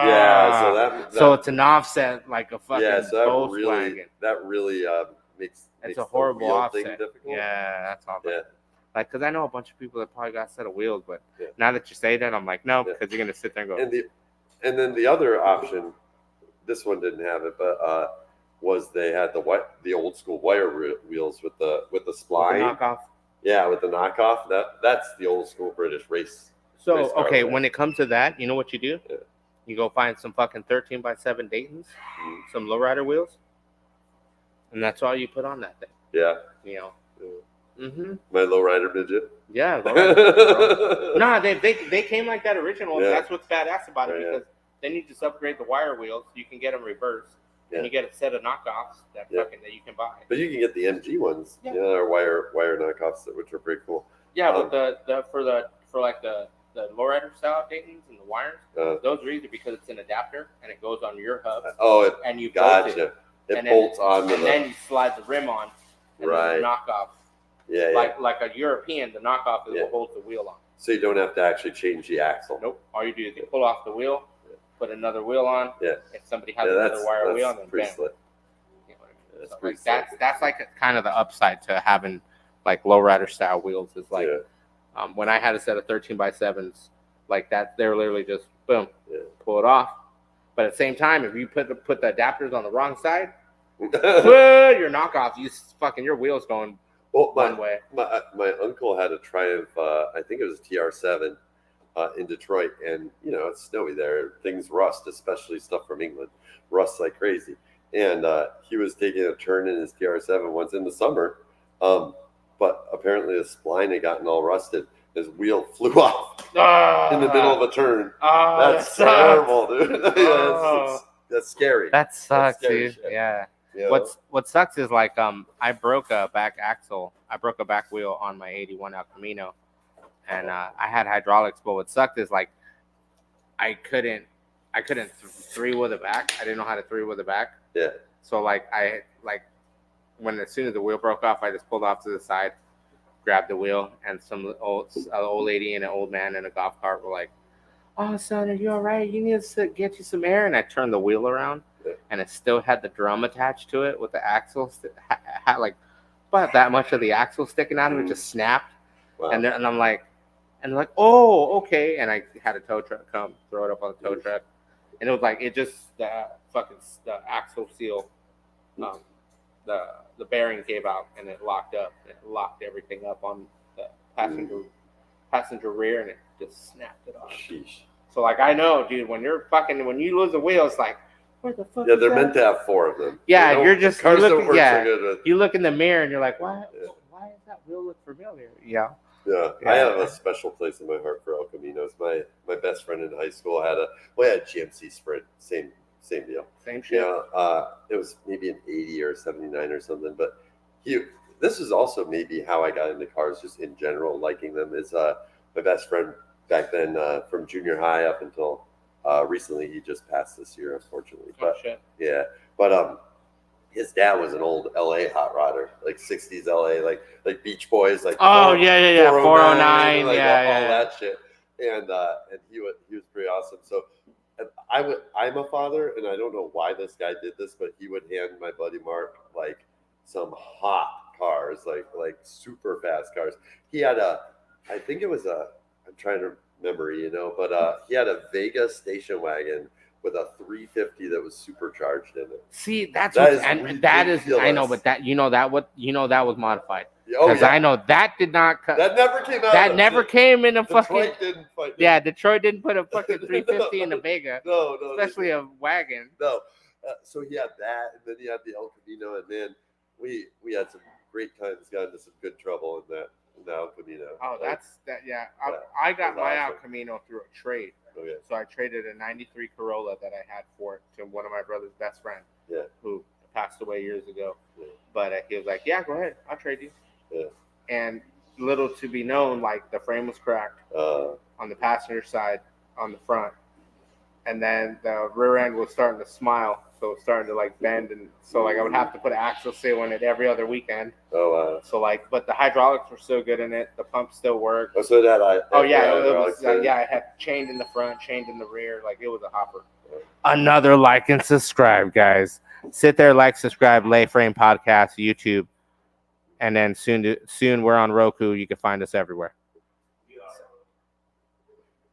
yeah, so it's an offset like a fucking yeah, so Volkswagen. that really makes It's makes a horrible the wheel thing offset. difficult. Yeah, that's all bad. Yeah. Like, because I know a bunch of people that probably got a set of wheels, but Yeah. now that you say that, I'm like, no, Yeah. because you're gonna sit there and go, And then the other option, this one didn't have it, but was they had the old school wire wheels with the spline. knockoff. Yeah, with the knockoff. That's the old school British race. So Race car, okay, right? when it comes to that, you know what you do? Yeah. You go find some fucking 13x7 Daytons, Mhm. some lowrider wheels, and that's all you put on that thing. Yeah, You know. Mm-hmm. my lowrider midget. Yeah. Lowrider, bro. Nah, they came like that original. Yeah. That's what's badass about it, Yeah, because then you just upgrade the wire wheels. You can get them reversed, Yeah. and you get a set of knockoffs that Yeah. fucking that you can buy. But you can get the MG ones. Yeah. Yeah, they're wire knockoffs, which are pretty cool. Yeah, but for like the lowrider style Daytons and the wires, those are easy because it's an adapter and it goes on your hub, Oh, and you bolt it, gotcha. It and then- bolts onto and then you slide the rim on, and Right. then the knockoff, yeah. like a European, the knockoff is Yeah. what holds the wheel on. So you don't have to actually change the axle. Nope. All you do is you pull off the wheel, put another wheel on. Yeah. If somebody has Yeah, another wire wheel, then pretty bam. slick. You know what I mean? That's So, pretty like, slick. that's like kind of the upside to having like lowrider style wheels. Is like Yeah. when I had a set of 13x7s like that, they're literally just boom, Yeah. pull it off. But at the same time, if you put the adapters on the wrong side, your knockoff, your wheels going Well, one way. my uncle had a Triumph. I think it was a TR7 in Detroit, and it's snowy there. Things rust, especially stuff from England, rusts like crazy. And he was taking a turn in his TR7 once in the summer, but apparently the spline had gotten all rusted. His wheel flew off in the middle of a turn. That's terrible, dude. That's scary. That sucks, scary dude. shit. Yeah. You know? What sucks is like I broke a back axle. I broke a back wheel on my 81 El Camino, and I had hydraulics. But what sucked is like I couldn't three-wheel the back. I didn't know how to three-wheel the back. Yeah. So as soon as the wheel broke off, I just pulled off to the side, grabbed the wheel, and some old lady and an old man in a golf cart were like, "Oh, son, are you all right? You need to get you some air." And I turned the wheel around, and it still had the drum attached to it with the axle, had like about that much of the axle sticking out of it, just snapped. Wow. And I'm like, and they're like, "Oh, okay." And I had a tow truck come throw it up on the tow truck, and it was like the axle seal, the bearing gave out and it locked up. It locked everything up on the passenger rear, and it just snapped it off. Sheesh. So like I know, dude, when you lose a wheel, it's like Where the fuck? Yeah, is they're that? meant to have 4 of them. Yeah, They don't- you're just cars you don't look, work yeah. so good with. You look in the mirror and you're like, why? Yeah. Why does that wheel look familiar? Yeah. Yeah, I have a special place in my heart for El Caminos. My best friend in high school had a GMC Sprint, same deal. Same shit. It was maybe an 80 or 79 or something. But this is also maybe how I got into cars, just in general, liking them. Is my best friend back then from junior high up until recently. He just passed this year, unfortunately. But shit. yeah, but his dad was an old LA hot rodder, like 60s LA, like Beach Boys, like 409, like all that shit. And he was pretty awesome. So I'm a father, and I don't know why this guy did this, but he would hand my buddy Mark like some hot cars, like super fast cars. He had I think it was I'm trying to remember, but he had a Vega station wagon with a 350 that was supercharged in it. See, that is I know, but that that was modified. Because I know that did not cut. That never came out. That never came in a Detroit fucking. Didn't fight. Yeah, Detroit didn't put a fucking 350 in the Vega. No, especially a wagon. No, so he had that, and then he had the El Camino, and man, we had some great times, got into some good trouble in that El Camino. Oh, that's that. Yeah, I got my El Camino through a trade. Okay. So I traded a '93 Corolla that I had for it to one of my brother's best friends. Yeah. Who passed away years ago. Yeah. But he was like, "Yeah, go ahead, I'll trade you." Yeah. And little to be known, like the frame was cracked on the passenger side on the front, and then the rear end was starting to smile, so it was starting to like bend, and so like I would have to put an axle seal in it every other weekend. Oh wow. So like, but the hydraulics were still good in it. The pump still worked. Oh, so that I had chained in the front, chained in the rear. Like it was a hopper. Another like and subscribe, guys. Sit there, like, subscribe, Lay Frame Podcast, YouTube, and then soon we're on Roku. You can find us everywhere.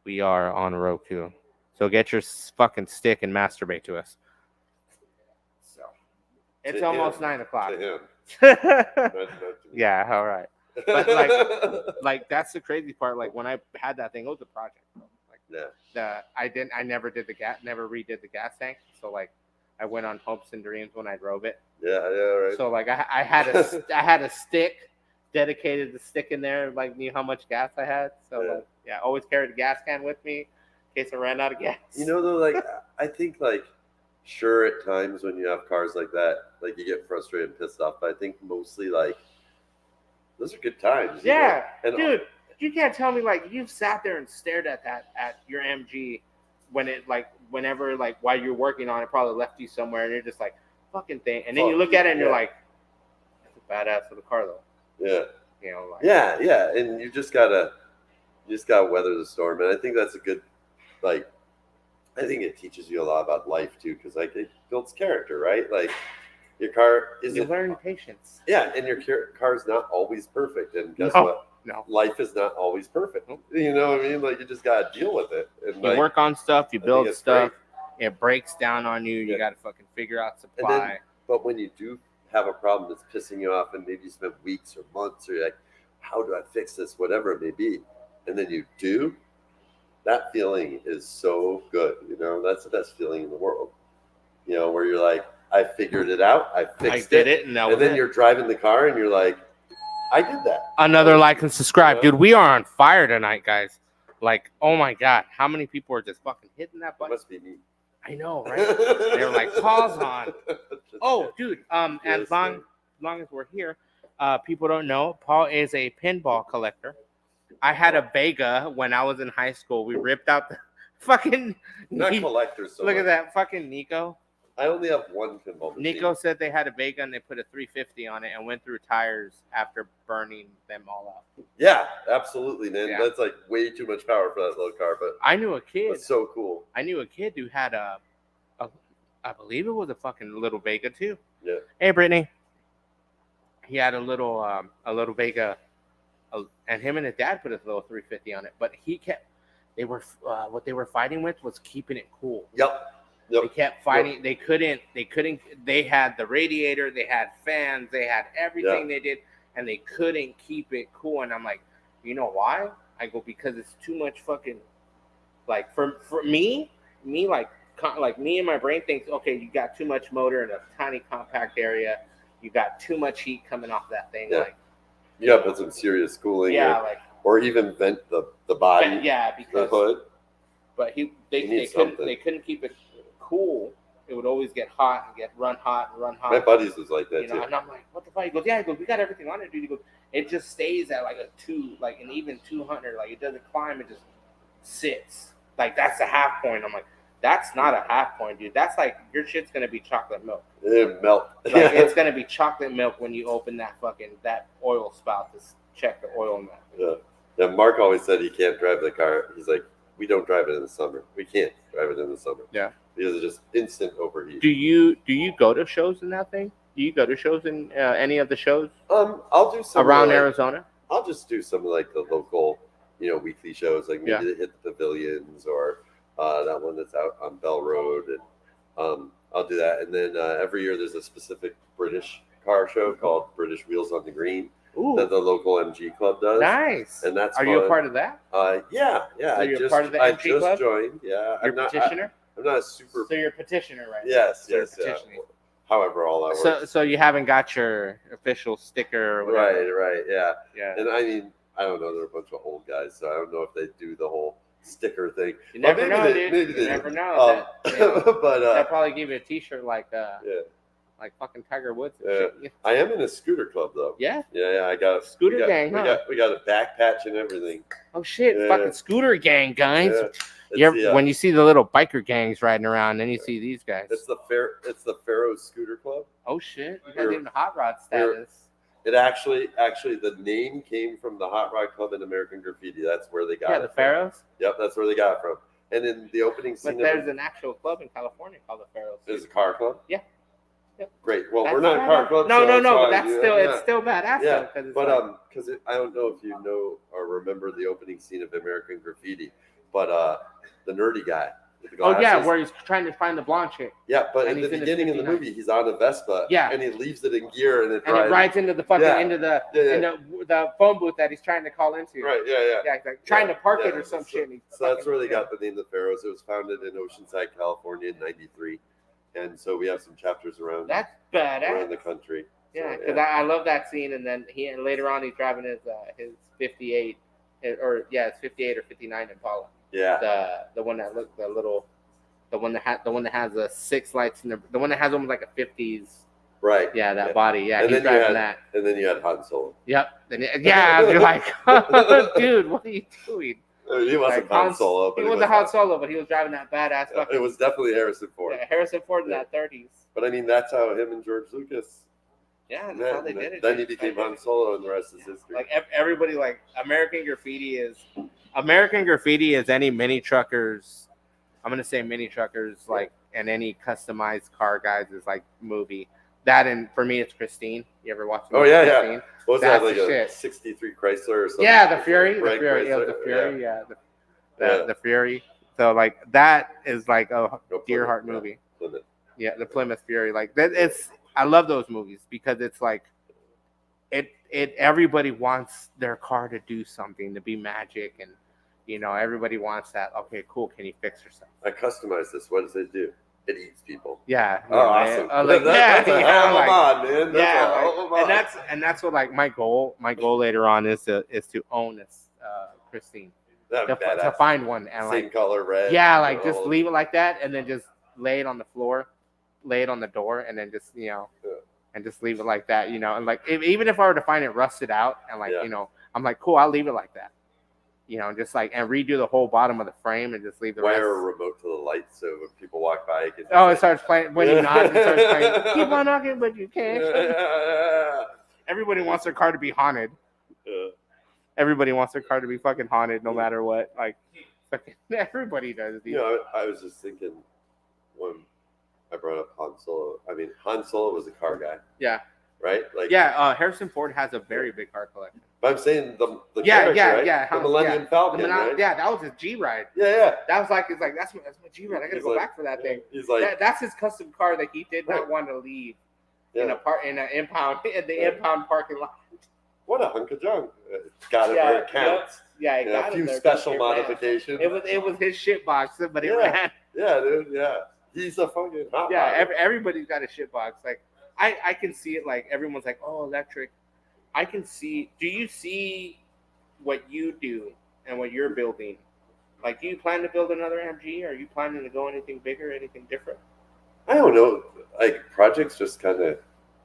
We are on Roku. So get your fucking stick and masturbate to us. So it's almost 9 o'clock. Yeah, all right. But like that's the crazy part. Like when I had that thing, it was a project. Like I never redid the gas tank. So like I went on hopes and dreams when I drove it. Yeah, right. So like I had a stick dedicated to stick in there, like knew how much gas I had. So like, always carried a gas can with me in case I ran out of gas. Though, like I think like sure at times when you have cars like that, like you get frustrated and pissed off. But I think mostly like those are good times. Yeah, dude, you can't tell me like you've sat there and stared at your MG when it like whenever like while you're working on it probably left you somewhere and you're just like fucking thing, and then you look at it and you're like, that's a badass little car though. Yeah. Like, yeah, and you just gotta weather the storm, and I think that's a good like. I think it teaches you a lot about life too, because like it builds character, right? Like your car isn't. You learn patience. Yeah, and your car's not always perfect, and guess what? No. Life is not always perfect. You know what I mean? Like you just gotta deal with it. And you work on stuff, you build stuff. Great. It breaks down on you. You gotta fucking figure out supply. But when you do have a problem that's pissing you off, and maybe you spend weeks or months, or you're like, how do I fix this? Whatever it may be, and then you do. That feeling is so good. That's the best feeling in the world. Where you're like, I figured it out. I fixed it. And then you're driving the car and you're like, I did that. Another like and subscribe. Dude, we are on fire tonight, guys. Like, oh my God. How many people are just fucking hitting that button? It must be me. I know, right? They're like, pause on. Oh, dude. As long as we're here, people don't know, Paul is a pinball collector. I had a Vega when I was in high school. We ripped out the fucking... Not collectors so Look much. at that fucking Nico. I only have one pinball machine. Nico said they had a Vega and they put a 350 on it and went through tires after burning them all out. Yeah, absolutely, man. Yeah. That's like way too much power for that little car, but I knew a kid. It's so cool. I knew a kid who had I believe it was a fucking little Vega too. Yeah. Hey, Brittany. He had a little Vega, and him and his dad put a little 350 on it. But what they were fighting with was keeping it cool. Yep. They kept fighting. Yep. They couldn't. They had the radiator. They had fans. They had everything they did, and they couldn't keep it cool. And I'm like, you know why? I go because it's too much fucking. Like for me like like me and my brain thinks, okay, you got too much motor in a tiny compact area. You got too much heat coming off that thing. Yeah. Like You got to put some serious cooling, yeah, like or even vent the body, yeah, the because hood. but You need something. they couldn't keep it cool. It would always get hot and run hot and run hot. My buddies was like that You know, too. and I'm like, what the fuck? He goes, yeah. He goes, we got everything on it, dude. He goes, it just stays at like a 2, like an even 200. Like it doesn't climb. It just sits. Like that's a half point. I'm like, that's not a half point, dude. That's like your shit's gonna be chocolate milk. It melt. Like it's gonna be chocolate milk when you open that oil spout to check the oil in that. Yeah. Yeah. Mark always said he can't drive the car. He's like, we don't drive it in the summer. We can't drive it in the summer. Yeah. Because it's just instant overheat. Do you go to shows in that thing? Do you go to shows in any of the shows I'll do some around Arizona? I'll just do some of like the local, weekly shows, like maybe they hit the pavilions or that one that's out on Bell Road, and I'll do that. And then every year there's a specific British car show called British Wheels on the Green that the local MG club does. Nice. And that's Are fun. you a part of that? Yeah. So you're part of the MG club? Joined. Yeah. You're a petitioner? I'm not a super. So you're a petitioner, right? Yes. So Yes. Yeah. However, all that works. So you haven't got your official sticker or whatever. Right. Yeah. Yeah. And I mean, I don't know. They're a bunch of old guys, so I don't know if they do the whole sticker thing. You never know, dude. Maybe You never know. But they'll probably give you a T-shirt like fucking Tiger Woods. And shit. I am in a scooter club though. Yeah. Yeah. I got scooter gang. We got a back patch and everything. Oh shit! Yeah. Fucking scooter gang, guys. Yeah. When you see the little biker gangs riding around, then you see these guys. It's the Pharaoh Scooter Club. Oh shit! You guys even hot rod status. It actually, the name came from the Hot Rod Club in American Graffiti. That's where they got it. Yeah, the Pharaohs. Yep, that's where they got it from. And in the opening scene, but there's an actual club in California called the Pharaohs. Is it a car club? Yeah. Yep. Great. Well, That's we're not a car club. No, so but that's it's still badass. Yeah, though, but because I don't know if you know or remember the opening scene of American Graffiti, but the nerdy guy with the glasses. Oh yeah, where he's trying to find the blonde chick. Yeah, but in the beginning of the movie, he's on a Vespa. Yeah. And he leaves it in gear, and it rides into the fucking into the phone booth that he's trying to call into. Right. Yeah. Yeah, like trying to park it or some shit. So that's where they got the name the Pharaohs. It was founded in Oceanside, California, in '93. And so we have some chapters around the country. Yeah, because I love that scene. And then later on he's driving his 58, it's 58 or 59 Impala. Yeah. The one that looked the one that has the 6 lights in the one that has almost like a 50s. Right. Yeah, that body. Yeah, and he's driving that. And then you had Han Solo. Yep. You're like, dude, what are you doing? He wasn't Han Solo. He wasn't Han Solo, but he was driving that badass fucking. It was definitely Harrison Ford. Yeah, Harrison Ford in that 30s. But I mean, that's how him and George Lucas. Yeah, that's how they did it. Then he became Han Solo, and the rest is history. Like everybody, like American Graffiti is any mini truckers. I'm gonna say mini truckers, like, and any customized car guys is like movie. That, and for me, it's Christine. You ever watch? Oh yeah, Christine? yeah. What was that, like a '63 Chrysler or something? Yeah, the Fury. The Fury. So like that is like a Deerheart movie. Plymouth. Yeah, the Plymouth Fury. Like that. I love those movies because it's like it. Everybody wants their car to do something, to be magic, and everybody wants that. Okay, cool. Can you fix yourself? I customized this. What does it do? It eats people. Yeah. Oh, awesome. That's a hell of a mod, man. And that's what like my goal later on is to own this Christine. To find one and same color red. Yeah, like just leave it like that and then just lay it on the floor, lay it on the door, and then just and just leave it like that, and like even if I were to find it rusted out and like I'm like, cool, I'll leave it like that. Just like, and redo the whole bottom of the frame and just leave the rest. Wire a remote to the light so when people walk by, you can it starts playing. When you knock, it starts playing. Keep on knocking, but you can't. Everybody wants their car to be haunted. Everybody wants their car to be fucking haunted no matter what. Like, fucking everybody does. I was just thinking when I brought up Han Solo. I mean, Han Solo was a car guy. Yeah. Right? Like. Yeah, Harrison Ford has a very big car collection. But I'm saying the the Millennium Falcon, right? Yeah, that was his G ride. Yeah. That was like, it's like that's my G ride. I gotta go back for that thing. He's like, that's his custom car that he did not want to leave in an impound parking lot. What a hunk of junk! Got it where it counts. Yeah, he A got few him there. special It ran. modifications. It was his shit box, but it Yeah. ran. Yeah, dude. Yeah, he's a fucking hot Yeah, rod. everybody's got a shit box. Like I can see it. Like everyone's like, oh, electric. I can see. Do you see what you do and what you're building? Like, do you plan to build another MG? Are you planning to go anything bigger, anything different? I don't know. Like projects just kind of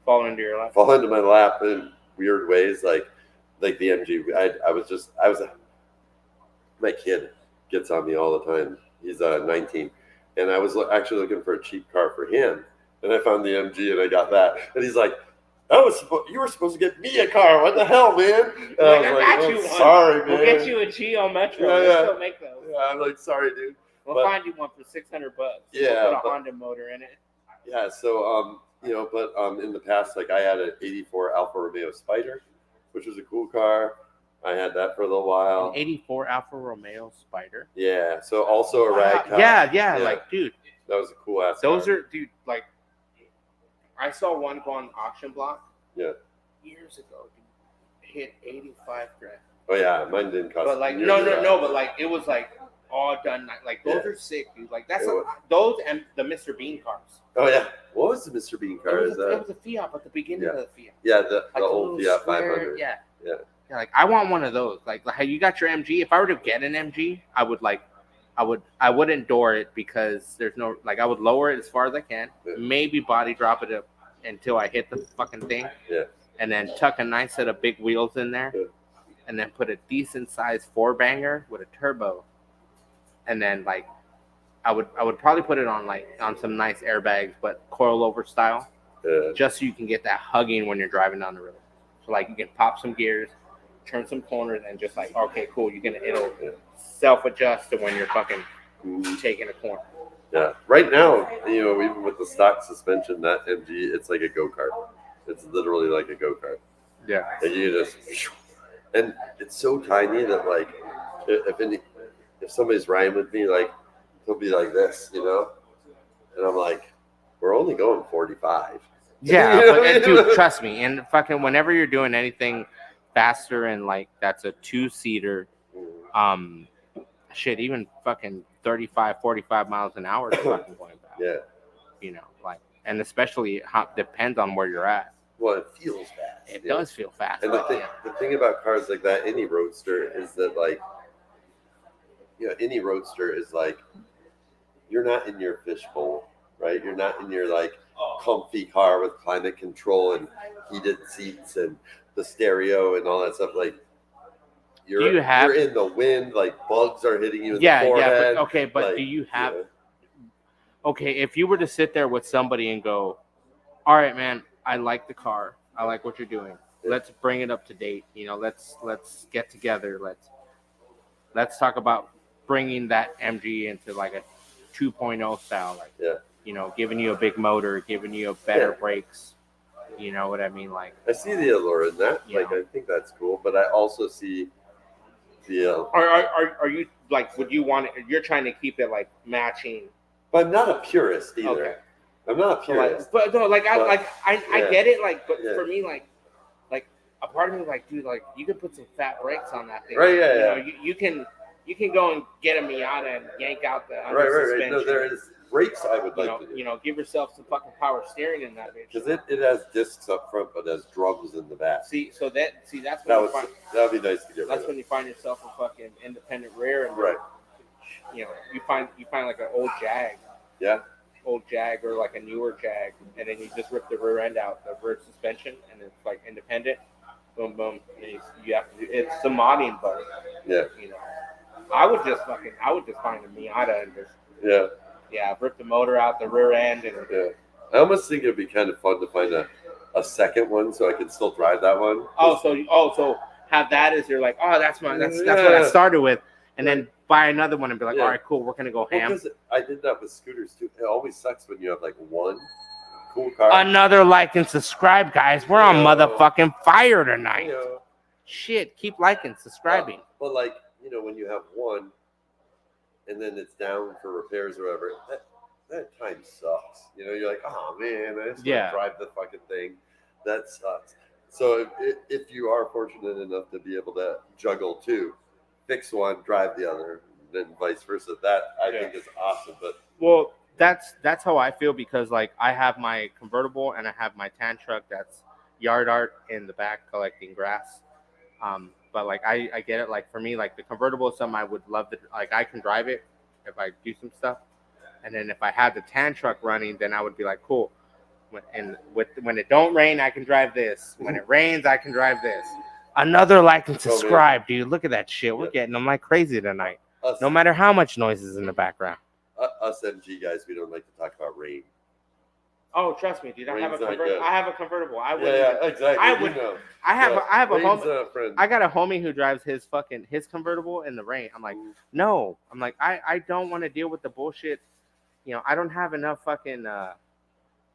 Fall into your life. fall into my lap in weird ways. Like the MG. I was my kid gets on me all the time. He's 19, and I was actually looking for a cheap car for him, and I found the MG, and I got that. And he's like, you were supposed to get me a car. What the hell, man?" And I was like, got you one. "Sorry, man. We'll get you a Geo Metro. Yeah, We'll yeah. still make those. Yeah, I'm like, sorry, dude. We'll find you one for $600. Yeah, We'll put a Honda motor in it. Yeah, so but in the past, like I had an '84 Alfa Romeo Spider, which was a cool car. I had that for a little while. An '84 Alfa Romeo Spider. Yeah, so also a rag car. Yeah, like dude, that was a cool ass. Those car. are dude. Like, I saw one go on auction block. Yeah. Years ago, dude, hit 85 grand. Oh yeah, mine didn't cost. But like no, but like it was like all done. Like those are sick, dude. Like those and the Mr. Bean cars. Oh yeah, what was the Mr. Bean car? It was a Fiat, but the beginning of the Fiat. Yeah, the like old Fiat 500. Yeah. Like I want one of those. Like how you got your MG. If I were to get an MG, I wouldn't door it because there's no like I would lower it as far as I can. Yeah. Maybe body drop it up until I hit the fucking thing. Yeah. And then tuck a nice set of big wheels in there. Yeah. And then put a decent sized 4-banger with a turbo. And then like I would probably put it on some nice airbags, but coilover style. Yeah. Just so you can get that hugging when you're driving down the road. So like you can pop some gears, turn some corners, and just like, okay, cool, it'll self-adjust to when you're fucking taking a corner. Yeah. Right now, even with the stock suspension, that MG, it's like a go-kart. It's literally like a go-kart. Yeah. And you just, and it's so tiny that like, if somebody's riding with me, like, he'll be like this, and I'm like, we're only going 45. Yeah, but, dude, trust me. And fucking whenever you're doing anything faster and like that's a 2-seater, shit, even fucking 35, 45 miles an hour is fucking going fast. Yeah. And especially depends on where you're at. Well, it feels fast. It does feel fast. And the thing about cars like that, any roadster, is that like, any roadster is like, you're not in your fishbowl, right? You're not in your like comfy car with climate control and heated seats and the stereo and all that stuff. Like you're in the wind, like bugs are hitting you in the forehead. But like, do you have? Okay, if you were to sit there with somebody and go, "All right, man, I like the car. I like what you're doing. Let's bring it up to date. Let's get together. Let's talk about bringing that MG into like a 2.0 style, like giving you a big motor, giving you better brakes. You know what I mean? Like I see the allure in that. Like I think that's cool, but I also see the. Are you like? Would you want it? You're trying to keep it like matching. But I'm not a purist either. Okay. I'm not a purist. But no, like I get it. Like, but for me, like a part of me, like, dude, like you can put some fat brakes on that thing. Right. Yeah. You can go and get a Miata and yank out the right. No, there is brakes I would like to do. Give yourself some fucking power steering in that bitch. Because it has discs up front, but it has drums in the back. That's when that would be nice to get. That's when you find yourself a fucking independent rear, and you find like an old Jag. Yeah. Old Jag or like a newer Jag, and then you just rip the rear end out, the rear suspension, and it's like independent. Boom, boom. And you have to do it's the modding, but I would just find a Miata and just rip the motor out, the rear end, and I almost think it'd be kind of fun to find a second one so I could still drive that one. So have that as you're like, that's what I started with, and then buy another one and be like, all right, cool, we're gonna go ham. Because I did that with scooters too. It always sucks when you have like one cool car. Another like and subscribe, guys. We're on motherfucking fire tonight. Shit, keep liking, subscribing. But like, when you have one and then it's down for repairs or whatever, that time sucks. You're like, oh man, I just want to drive the fucking thing. That sucks. So if you are fortunate enough to be able to juggle two, fix one, drive the other, and then vice versa. That I think is awesome. But well, that's how I feel because like I have my convertible and I have my tan truck that's yard art in the back collecting grass. But like I get it. Like for me, like the convertible is something I would love to like. I can drive it if I do some stuff, and then if I had the tan truck running, then I would be like, cool. When it don't rain, I can drive this. When it rains, I can drive this. Another like and subscribe, dude. Look at that shit. We're getting them like crazy tonight. No matter how much noise is in the background. Us MG guys, we don't like to talk about rain. Oh, trust me, dude. I have a convertible. I would. Yeah, exactly. I would. I have a homie. I got a homie who drives his convertible in the rain. I'm like, no. I'm like, I don't want to deal with the bullshit. You know, I don't have enough fucking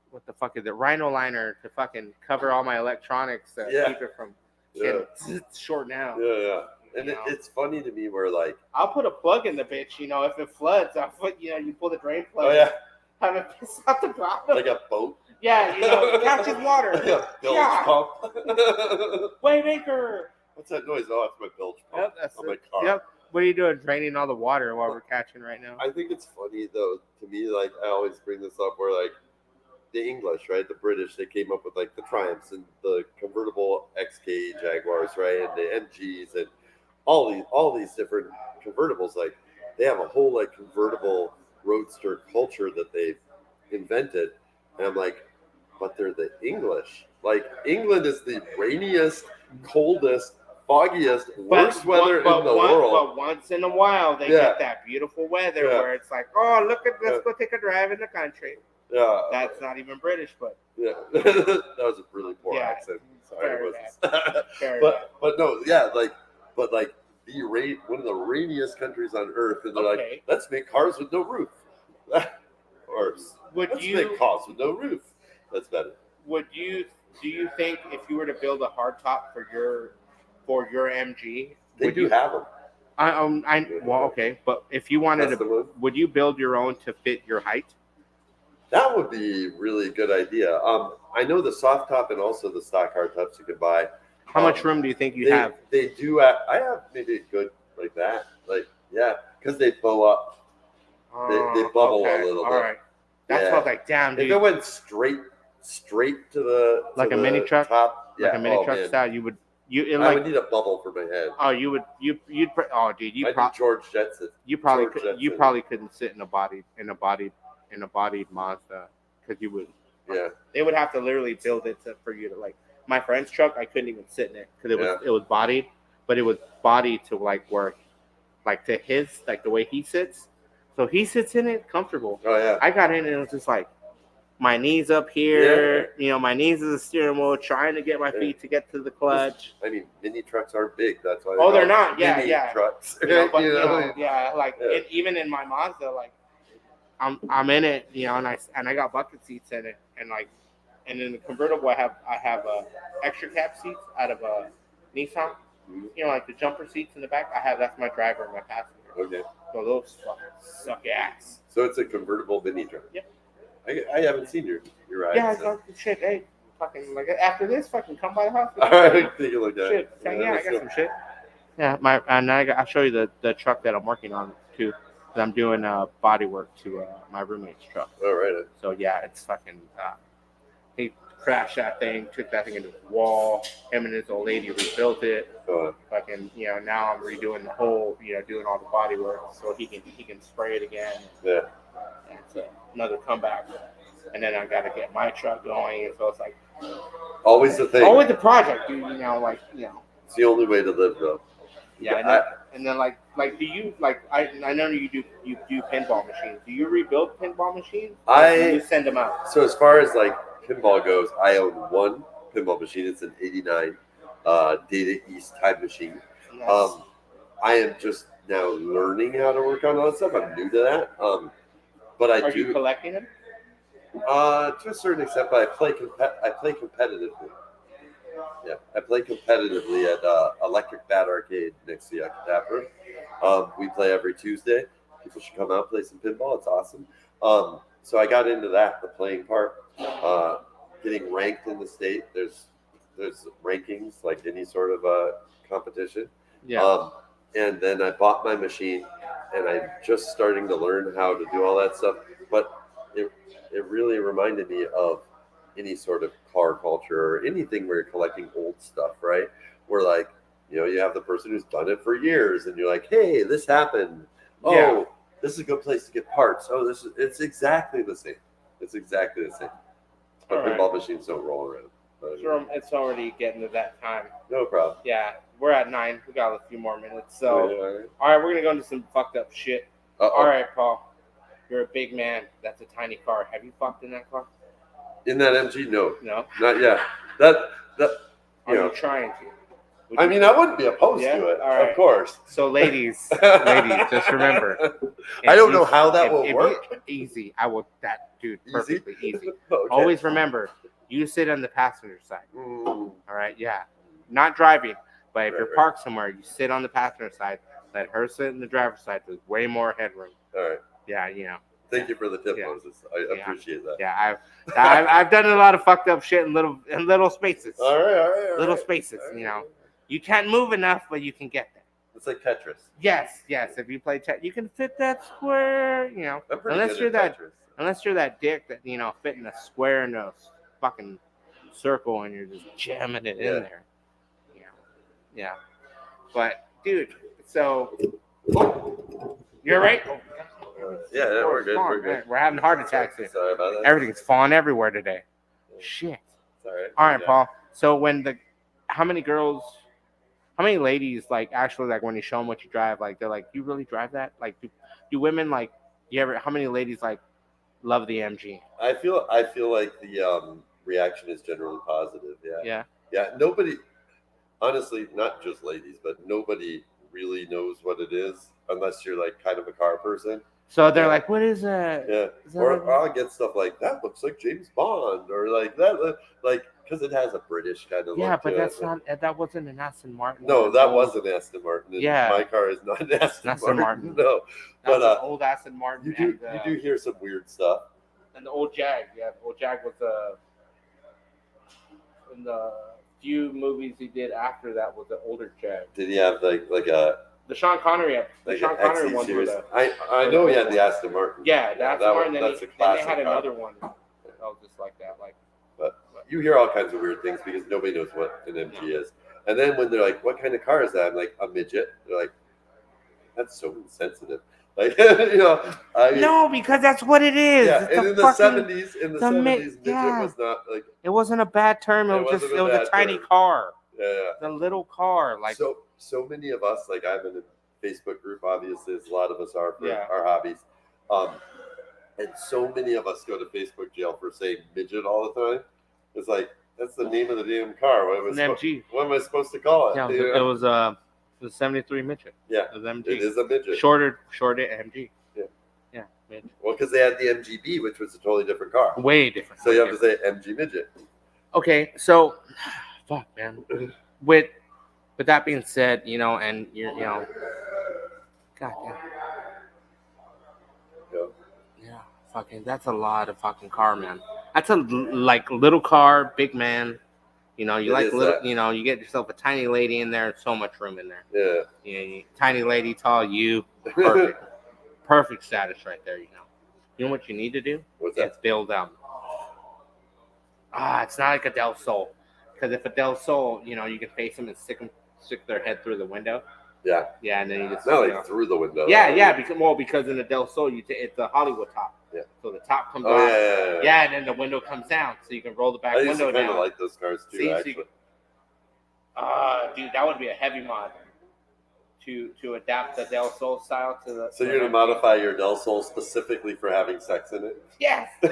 what the fuck is it? Rhino liner to fucking cover all my electronics to keep it from getting short now. Yeah. And it's funny to me where like I'll put a plug in the bitch. You know, if it floods, you pull the drain plug. Oh yeah. Have it piss out the bottom. Like a boat? Yeah, you know, it catches water. Like a bilge pump. Waymaker! What's that noise? Oh, it's my bilge pump. Yep, that's on my car. Yep. What are you doing? Draining all the water while we're catching right now? I think it's funny, though, to me, like, I always bring this up where, like, the English, right, the British, they came up with, like, the Triumphs and the convertible XK Jaguars, right, and the MGs and all these different convertibles. Like, they have a whole, like, convertible roadster culture that they've invented, and I'm like, but they're the English. Like, England is the rainiest, coldest, foggiest, worst weather in the world. But once in a while, they get that beautiful weather where it's like, oh, let's go take a drive in the country. Yeah, that's not even British, but that was a really poor accent. Sorry, but no, but the one of the rainiest countries on earth, and they're like, let's make cars with no roof. Or let's make cars with no roof. That's better. Do you think if you were to build a hardtop for your MG, they do have them? Well, okay, but if you wanted to, would you build your own to fit your height? That would be really a good idea. I know the soft top and also the stock hardtops you could buy. How much room do you think you have? They do. I have maybe a good like that. Like because they bow up. They bubble a little bit. All right. That's what I was like, damn, dude. If it went straight to the like a mini truck top, like a mini truck style, you would. I would need a bubble for my head. Oh, you'd. Oh, dude, George Jetson. You probably couldn't sit in a bodied Mazda because you would. Yeah. They would have to literally build it for you to like. My friend's truck, I couldn't even sit in it because it was bodied, but it was bodied to like where, like to his like the way he sits. So he sits in it comfortable. Oh yeah. I got in and it was just like my knees up here. You know, my knees is the steering wheel, trying to get my feet to get to the clutch. I mean, mini trucks aren't big. That's why. Oh, they're not. Mini trucks. But even in my Mazda, like I'm in it, you know, and I got bucket seats in it, and in the convertible I have extra cab seats out of a Nissan. You know, like the jumper seats in the back. That's my driver and my passenger. Okay. So those fucking suck ass. So it's a convertible mini truck. Yep. I haven't seen your ride. Yeah, so. Shit. Hey, fucking like after this, fucking come by the house. All right, take a look at it. I got some shit. Yeah, I'll show you the truck that I'm working on too. I'm doing body work to my roommate's truck. All right. So yeah, it's fucking. He crashed that thing, took that thing into the wall. Him and his old lady rebuilt it. Fucking, you know, now I'm redoing the whole, you know, doing all the body work so he can spray it again. Yeah. And it's another comeback. And then I got to get my truck going, and so it's like always the thing. Always the project, dude. You know, like It's the only way to live, though. Yeah. And then like do you like I know you do pinball machines. Do you rebuild pinball machines? Or do you send them out? So as far as like pinball goes, I own one pinball machine. It's an '89 Data East time machine. Yes. I am just now learning how to work on all that stuff. I'm new to that. But Are you collecting them? To a certain extent, but I play competitively. Yeah, I play competitively at Electric Bat Arcade next to Yucca Tapper. We play every Tuesday. People should come out, play some pinball. It's awesome. So I got into that, the playing part. Getting ranked in the state. There's rankings like any sort of competition. Yeah. And then I bought my machine, and I'm just starting to learn how to do all that stuff. But it really reminded me of any sort of car culture or anything where you're collecting old stuff, right? Where like, you have the person who's done it for years, and you're like, hey, this happened. Oh, Yeah. this is a good place to get parts. Oh, it's exactly the same. It's exactly the same. But All right. pinball machines don't roll around. But, Sure, it's already getting to that time. no problem. Yeah, we're at 9. We got a few more minutes. So, All right. all right, we're gonna go into some fucked up shit. Uh-oh. All right, Paul, you're a big man. That's a tiny car. Have you fucked in that car? In that MG, no, No. not yet. That Are you trying to? Would I you- mean, I wouldn't be opposed Yeah? to it, All right. of course. So, ladies, just remember. I don't know how that will work. Easy. I will. That dude, Easy? perfectly easy. Okay. Always remember, you sit on the passenger side. Mm, All right. Yeah. Not driving, but if Right, you're right. parked somewhere, you sit on the passenger side. Let her sit in the driver's side. There's way more headroom. all right. Yeah. You know. Thank you for the tip, Yeah. Moses. I Yeah. appreciate that. Yeah. I've done a lot of fucked up shit in little spaces. All right. Little spaces. All right. You know. You can't move enough, but you can get there. It's like Tetris. Yes. If you play you can fit that square. You know. I'm pretty Unless good you're at that. Tetris. Unless you're that dick that fit in a square in a fucking circle and you're just jamming it Yeah. in there. Yeah. But dude, so you're right. Yeah, we're good. We're good. We're having heart attacks here. Sorry about that. Everything's falling everywhere today. Shit. It's all right. All right, Yeah. Paul. So how many ladies like actually like when you show them what you drive, like they're like, you really drive that? Like, do women like? How many ladies like love the MG? I feel like the reaction is generally positive. Yeah. Yeah. Nobody, honestly, not just ladies, but nobody really knows what it is unless you're like kind of a car person. So they're Yeah. like, what is that? Yeah. Is that Or like- I'll get stuff like that looks like James Bond, or like that, like because it has a British kind of Yeah, look but to that's it. not. That wasn't an Aston Martin. No, that was an Aston Martin. And Yeah. my car is not an Aston Aston Martin. Martin. No, That was but an old Aston Martin. you do hear some weird stuff. And the old Jag. Yeah, the old Jag was in the few movies he did after that was the older Jag. Did he have like a The Sean Connery. The like Sean an Connery XE ones were series? the. I know he had the Aston Martin. Yeah, that's that one. Then that's a they classic had car. another one. That was just like that. Like. You hear all kinds of weird things because nobody knows what an MG is. And then when they're like, "What kind of car is that?" I'm like, "A midget." They're like, "That's so insensitive." Like, I mean, No, because that's what it is. yeah. It's And a in the fucking- '70s, midget yeah. was not like, It wasn't a bad term. It was wasn't a a bad tiny term. car. yeah. The little car. Like. So many of us, like I'm in a Facebook group, obviously, as a lot of us are for Yeah. our hobbies. And so many of us go to Facebook jail for saying midget all the time. It's like, that's the name of the damn car. An MG. What am I supposed to call it? Yeah, You it know? was a 73 midget. Yeah, It was MG. it is a midget. Shorter MG. Yeah. Yeah, midget. Well, because they had the MGB, which was a totally different car. Way different. So way you have to different. say MG midget. Okay, so fuck, man. With that being said, and you're, God damn. Yeah. Yeah, fucking. That's a lot of fucking car, man. That's a like little car, big man. You It like is little. that. You get yourself a tiny lady in there. So much room in there. Yeah. Tiny lady, tall, you, perfect, perfect status right there. You know what you need to do? What's that? It's build them. It's not like a Del Sol, because if a Del Sol, you can face them and stick their head through the window. Yeah. Yeah, and then you just Not like through the window. yeah, because in the Del Sol it's a Hollywood top. Yeah. So the top comes Oh off. yeah. Yeah, and then the window comes down, so you can roll the back I used window to kind of down. like those cars too. See, so you actually. Dude, that would be a heavy mod to adapt the Del Sol style to the. So you're gonna modify your Del Sol specifically for having sex in it? Yes. Like-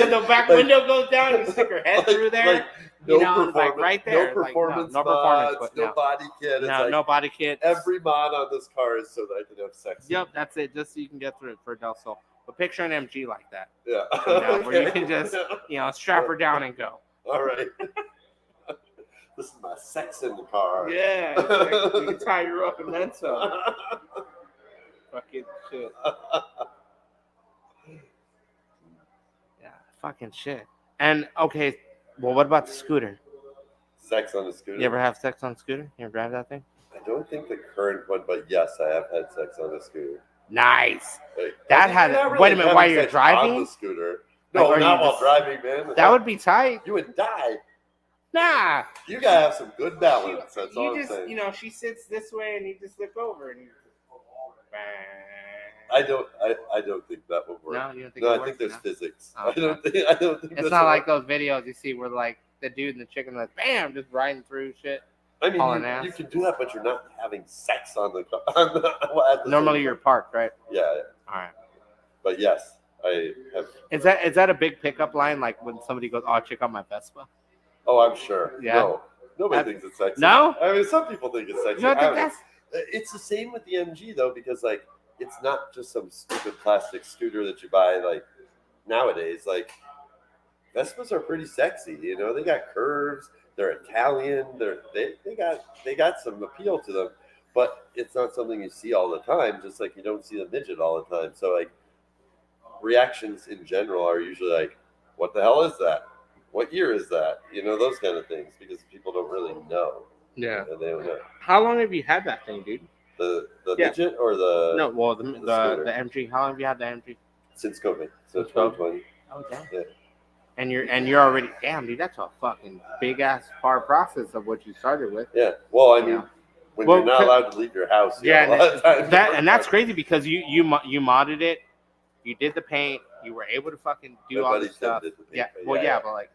the back window goes down, you stick your head like- through there. like no like right there. No like, performance no mods, performance, but no no. body kit. It's No, like no body kit. every mod on this car is so that I can have sex. Yep, that's it. Just so you can get through it for Del Sol. But picture an MG like that. Yeah. Where you Okay. can just, strap her down and go. All right. This is my sex in the car. Yeah, exactly. We can tie her up and then some. Fucking shit. Yeah, fucking shit. And okay, well, what about the scooter? Sex on the scooter. You ever have sex on scooter? You ever drive that thing? I don't think the current one, but yes, I have had sex on a scooter. Nice. Like, That you're had. not really Wait a minute. having While you're sex on driving, the scooter. Like, No, or you not while just- driving, man. that would be tight. You would die. Nah. You gotta have some good balance. That's all You I'm just, saying. you know, she sits this way and you just look over and you. I don't think that would work. No, you don't think No, it I works? think there's No? physics. Oh, I don't think. It's that's not a- like those videos you see where like the dude and the chicken like bam just riding through shit. I mean, hauling ass. you can do that, but you're not having sex on the. At the Normally same you're time. parked, right? Yeah, All right. but yes, I have. Is that a big pickup line? Like when somebody goes, "Oh, check out my Vespa." Oh, I'm sure. Yeah. No, nobody That- thinks it's sexy. No? I mean, some people think it's sexy. You don't I think don't know. that's? It's the same with the MG though, because like it's not just some stupid plastic scooter that you buy like nowadays. Like Vespas are pretty sexy, you know. They got curves. They're Italian. They got some appeal to them, but it's not something you see all the time. Just like you don't see a midget all the time. So like reactions in general are usually like, "What the hell is that? What year is that?" You know, those kind of things because people don't really know. Yeah. And they don't know. How long have you had that thing, dude? The Yeah. midget or the No, well, the scooter. MG. How long have you had the MG? Since COVID, so Since COVID? 2020. Oh, damn. Yeah. And you're already damn, dude. That's a fucking big ass far process of what you started with. Yeah. Well, I mean, Yeah. when Well, you're not allowed to leave your house, you have a lot of time. and that's crazy because you modded it, you did the paint, you were able to fucking do My all buddy this stuff. Tim did the paint, Yeah, but well, yeah, yeah, yeah. but like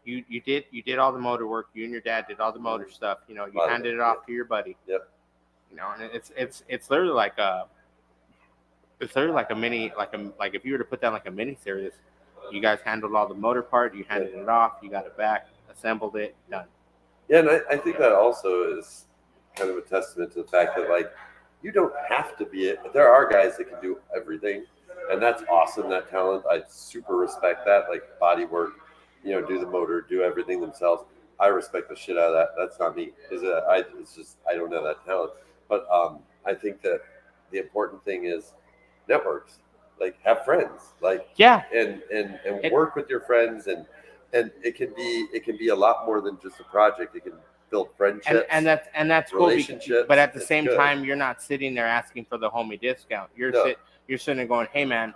you did all the motor work. You and your dad did all the motor stuff. You know, you Lot of handed it, it off to your buddy. Yep. You know, and it's literally like a mini like if you were to put that like a mini series, you guys handled all the motor part, you handed it off, you got it back, assembled it, done. Yeah, and I think that also is kind of a testament to the fact that like you don't have to be it. There are guys that can do everything, and that's awesome. That talent, I super respect that. Like body work, you know, do the motor, do everything themselves. I respect the shit out of that. That's not me. It's just I don't have that talent. But I think that the important thing is networks. Like have friends. Like Yeah. and work with your friends and it can be a lot more than just a project. It can build friendships. And that's cool. relationships. But at the It's same good. time, you're not sitting there asking for the homie discount. You're No. you're sitting there going, "Hey man,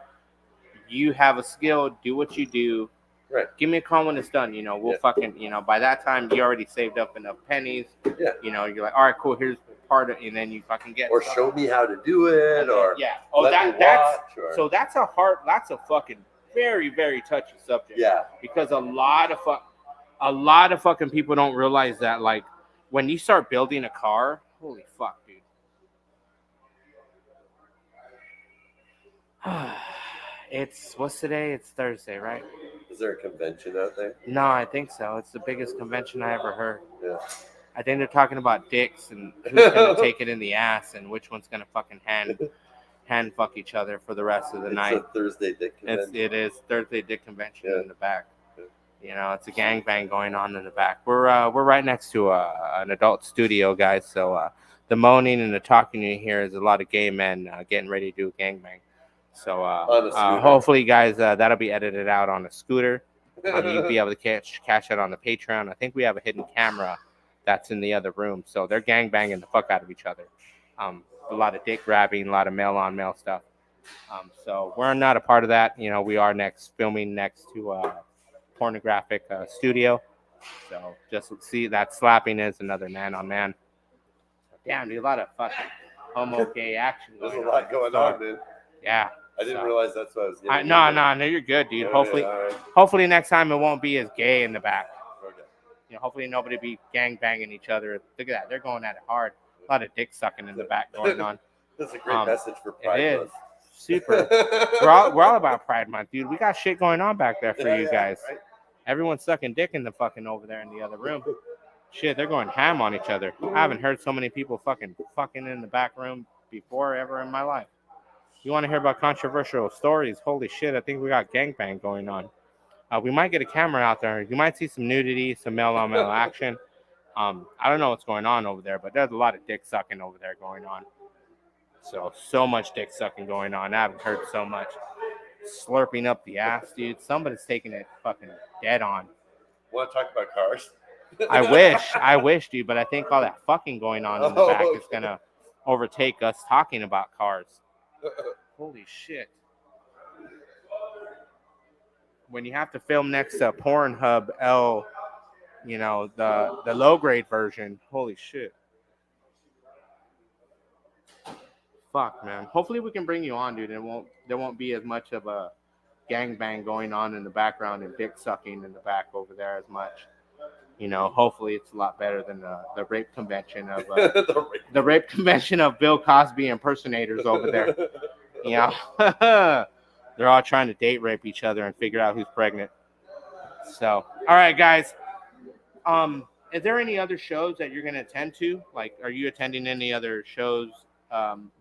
you have a skill. Do what you do. Right. Give me a call when it's done. You know, we'll Yeah. fucking, you know, by that time you already saved up enough pennies. Yeah. You know, you're like, all right, cool. Here's part of, and then you fucking get Or stuff. show me how to do it, And then- or yeah. Oh, let me that's watch, or so that's a fucking very very touchy subject. yeah, Because a lot of fucking people don't realize that like when you start building a car, holy fuck, dude. It's what's today? It's Thursday, right? is there a convention out there? No, I think so. It's the biggest convention I ever heard. Yeah, I think they're talking about dicks and who's gonna take it in the ass and which one's gonna fucking hand fuck each other for the rest of the it's night. a Thursday dick convention. It is Thursday Dick Convention Yeah. in the back. Yeah. You know, it's a gangbang going on in the back. We're right next to an adult studio, guys. So the moaning and the talking you hear is a lot of gay men getting ready to do a gangbang. So On a scooter. hopefully, guys, that'll be edited out on a scooter. You'll be able to catch it on the Patreon. I think we have a hidden camera that's in the other room. So they're gangbanging the fuck out of each other. A lot of dick grabbing, a lot of male on male stuff. So we're not a part of that. You know, we are filming next to a pornographic studio. So just see that slapping is another man on man. Damn, dude, a lot of fucking homo gay action. There's a going lot on. going So, on, man. Yeah. I didn't So- realize that's what I was getting. No, you're good, dude. Hopefully, hopefully next time it won't be as gay in the back. Okay. You know, hopefully nobody be gang banging each other. Look at that, they're going at it hard. A lot of dick sucking in the back going on. That's a great message for Pride It is Month. super. We're all about Pride Month, dude. We got shit going on back there for Yeah, you yeah, guys. right? Everyone's sucking dick in the fucking over there in the other room. Shit, they're going ham on each other. I haven't heard so many people fucking in the back room before ever in my life. You want to hear about controversial stories? Holy shit, I think we got gangbang going on. We might get a camera out there. You might see some nudity, some male on male action. I don't know what's going on over there, but there's a lot of dick sucking over there going on. So much dick sucking going on. I haven't heard so much. Slurping up the ass, dude. Somebody's taking it fucking dead on. Want to talk about cars? I wish, dude, but I think all that fucking going on in the back is gonna overtake us talking about cars. Holy shit. When you have to film next to Pornhub L, you know, the low grade version, holy shit. Fuck, man. Hopefully we can bring you on, dude, and there won't be as much of a gangbang going on in the background and dick sucking in the back over there as much. You know, hopefully it's a lot better than the rape convention of the rape convention of Bill Cosby impersonators over there. You know, they're all trying to date rape each other and figure out who's pregnant. So, all right, guys. Is there any other shows that you're gonna attend to? Like, are you attending any other shows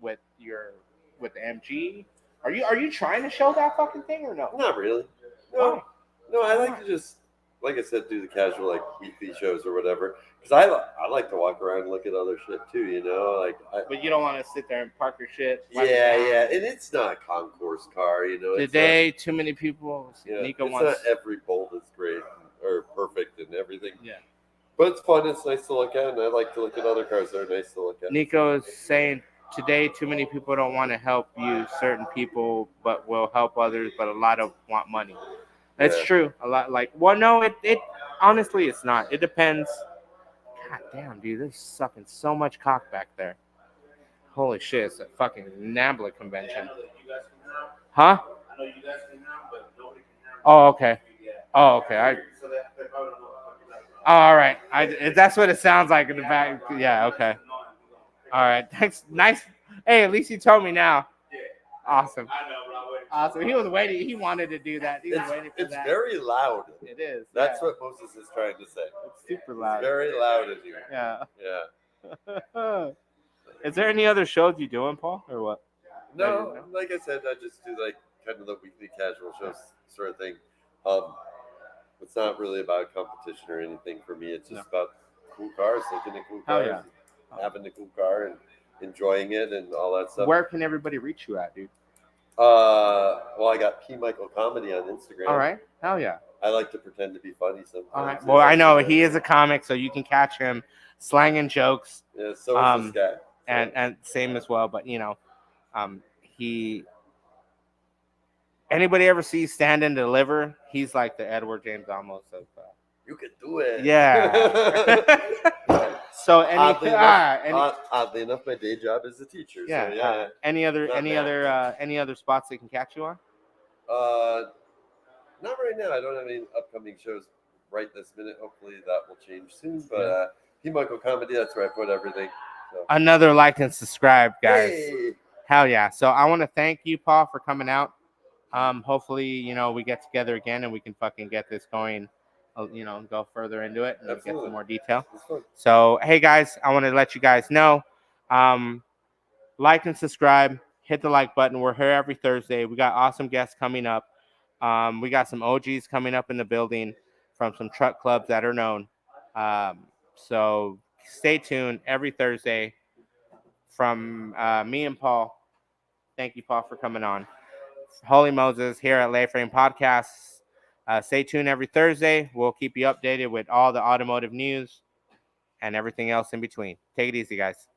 with the MG? Are you trying to show that fucking thing or no? Not really. No, no. I like to just, like I said, do the casual like weekly shows or whatever. Because I like to walk around and look at other shit too. You know, like. But you don't want to sit there and park your shit. Yeah, and it's not a concourse car. You know. Today, too many people. Yeah, Nico it's wants. not every bolt is great or perfect and everything. Yeah. But it's fun. It's nice to look at, and I like to look at other cars that are nice to look at. Nico is saying today too many people don't want to help you. Certain people, but will help others. But a lot of want money. That's true. A lot like no, it honestly it's not. It depends. God damn, dude, they're sucking so much cock back there. Holy shit, it's a fucking NABLA convention. Huh? I know you guys can hear, but nobody can hear. Oh, okay. Oh, okay. All right. That's what it sounds like in the back. Yeah, okay. All right. Thanks. Nice. Hey, at least you told me now. Awesome. Awesome. He was waiting. He wanted to do that. He was waiting for that. It's very loud. It is. That's what Moses is trying to say. It's super loud. It's very loud in here. Yeah. Yeah. Is there any other shows you doing, Paul, or what? No, like I said, I just do like kind of the weekly casual shows sort of thing. It's not really about competition or anything for me. It's just about cool cars, looking at cool cars, having a cool car and enjoying it and all that stuff. Where can everybody reach you at, dude? Well, I got P. Michael Comedy on Instagram. All right. Hell yeah. I like to pretend to be funny sometimes. All right. Well, I know he is a comic, so you can catch him slanging jokes. Yeah, so is this guy. And same as well, but you know, he. Anybody ever see Stand and Deliver? He's like the Edward James almost of. You can do it. Yeah. So oddly enough, my day job is a teacher. Yeah. So, yeah. Any other spots they can catch you on? Not right now. I don't have any upcoming shows right this minute. Hopefully that will change soon. But P. Michael Comedy, that's where I put everything. So. Another like and subscribe, guys. Hey. Hell yeah. So I want to thank you, Paul, for coming out. Hopefully, you know, we get together again and we can fucking get this going, you know, go further into it and get some more detail. So, hey, guys, I want to let you guys know, like and subscribe, hit the like button. We're here every Thursday. We got awesome guests coming up. We got some OGs coming up in the building from some truck clubs that are known. So stay tuned every Thursday from me and Paul. Thank you, Paul, for coming on. Holy Moses here at Lay Frame Podcasts. Stay tuned every Thursday. We'll keep you updated with all the automotive news and everything else in between. Take it easy, guys.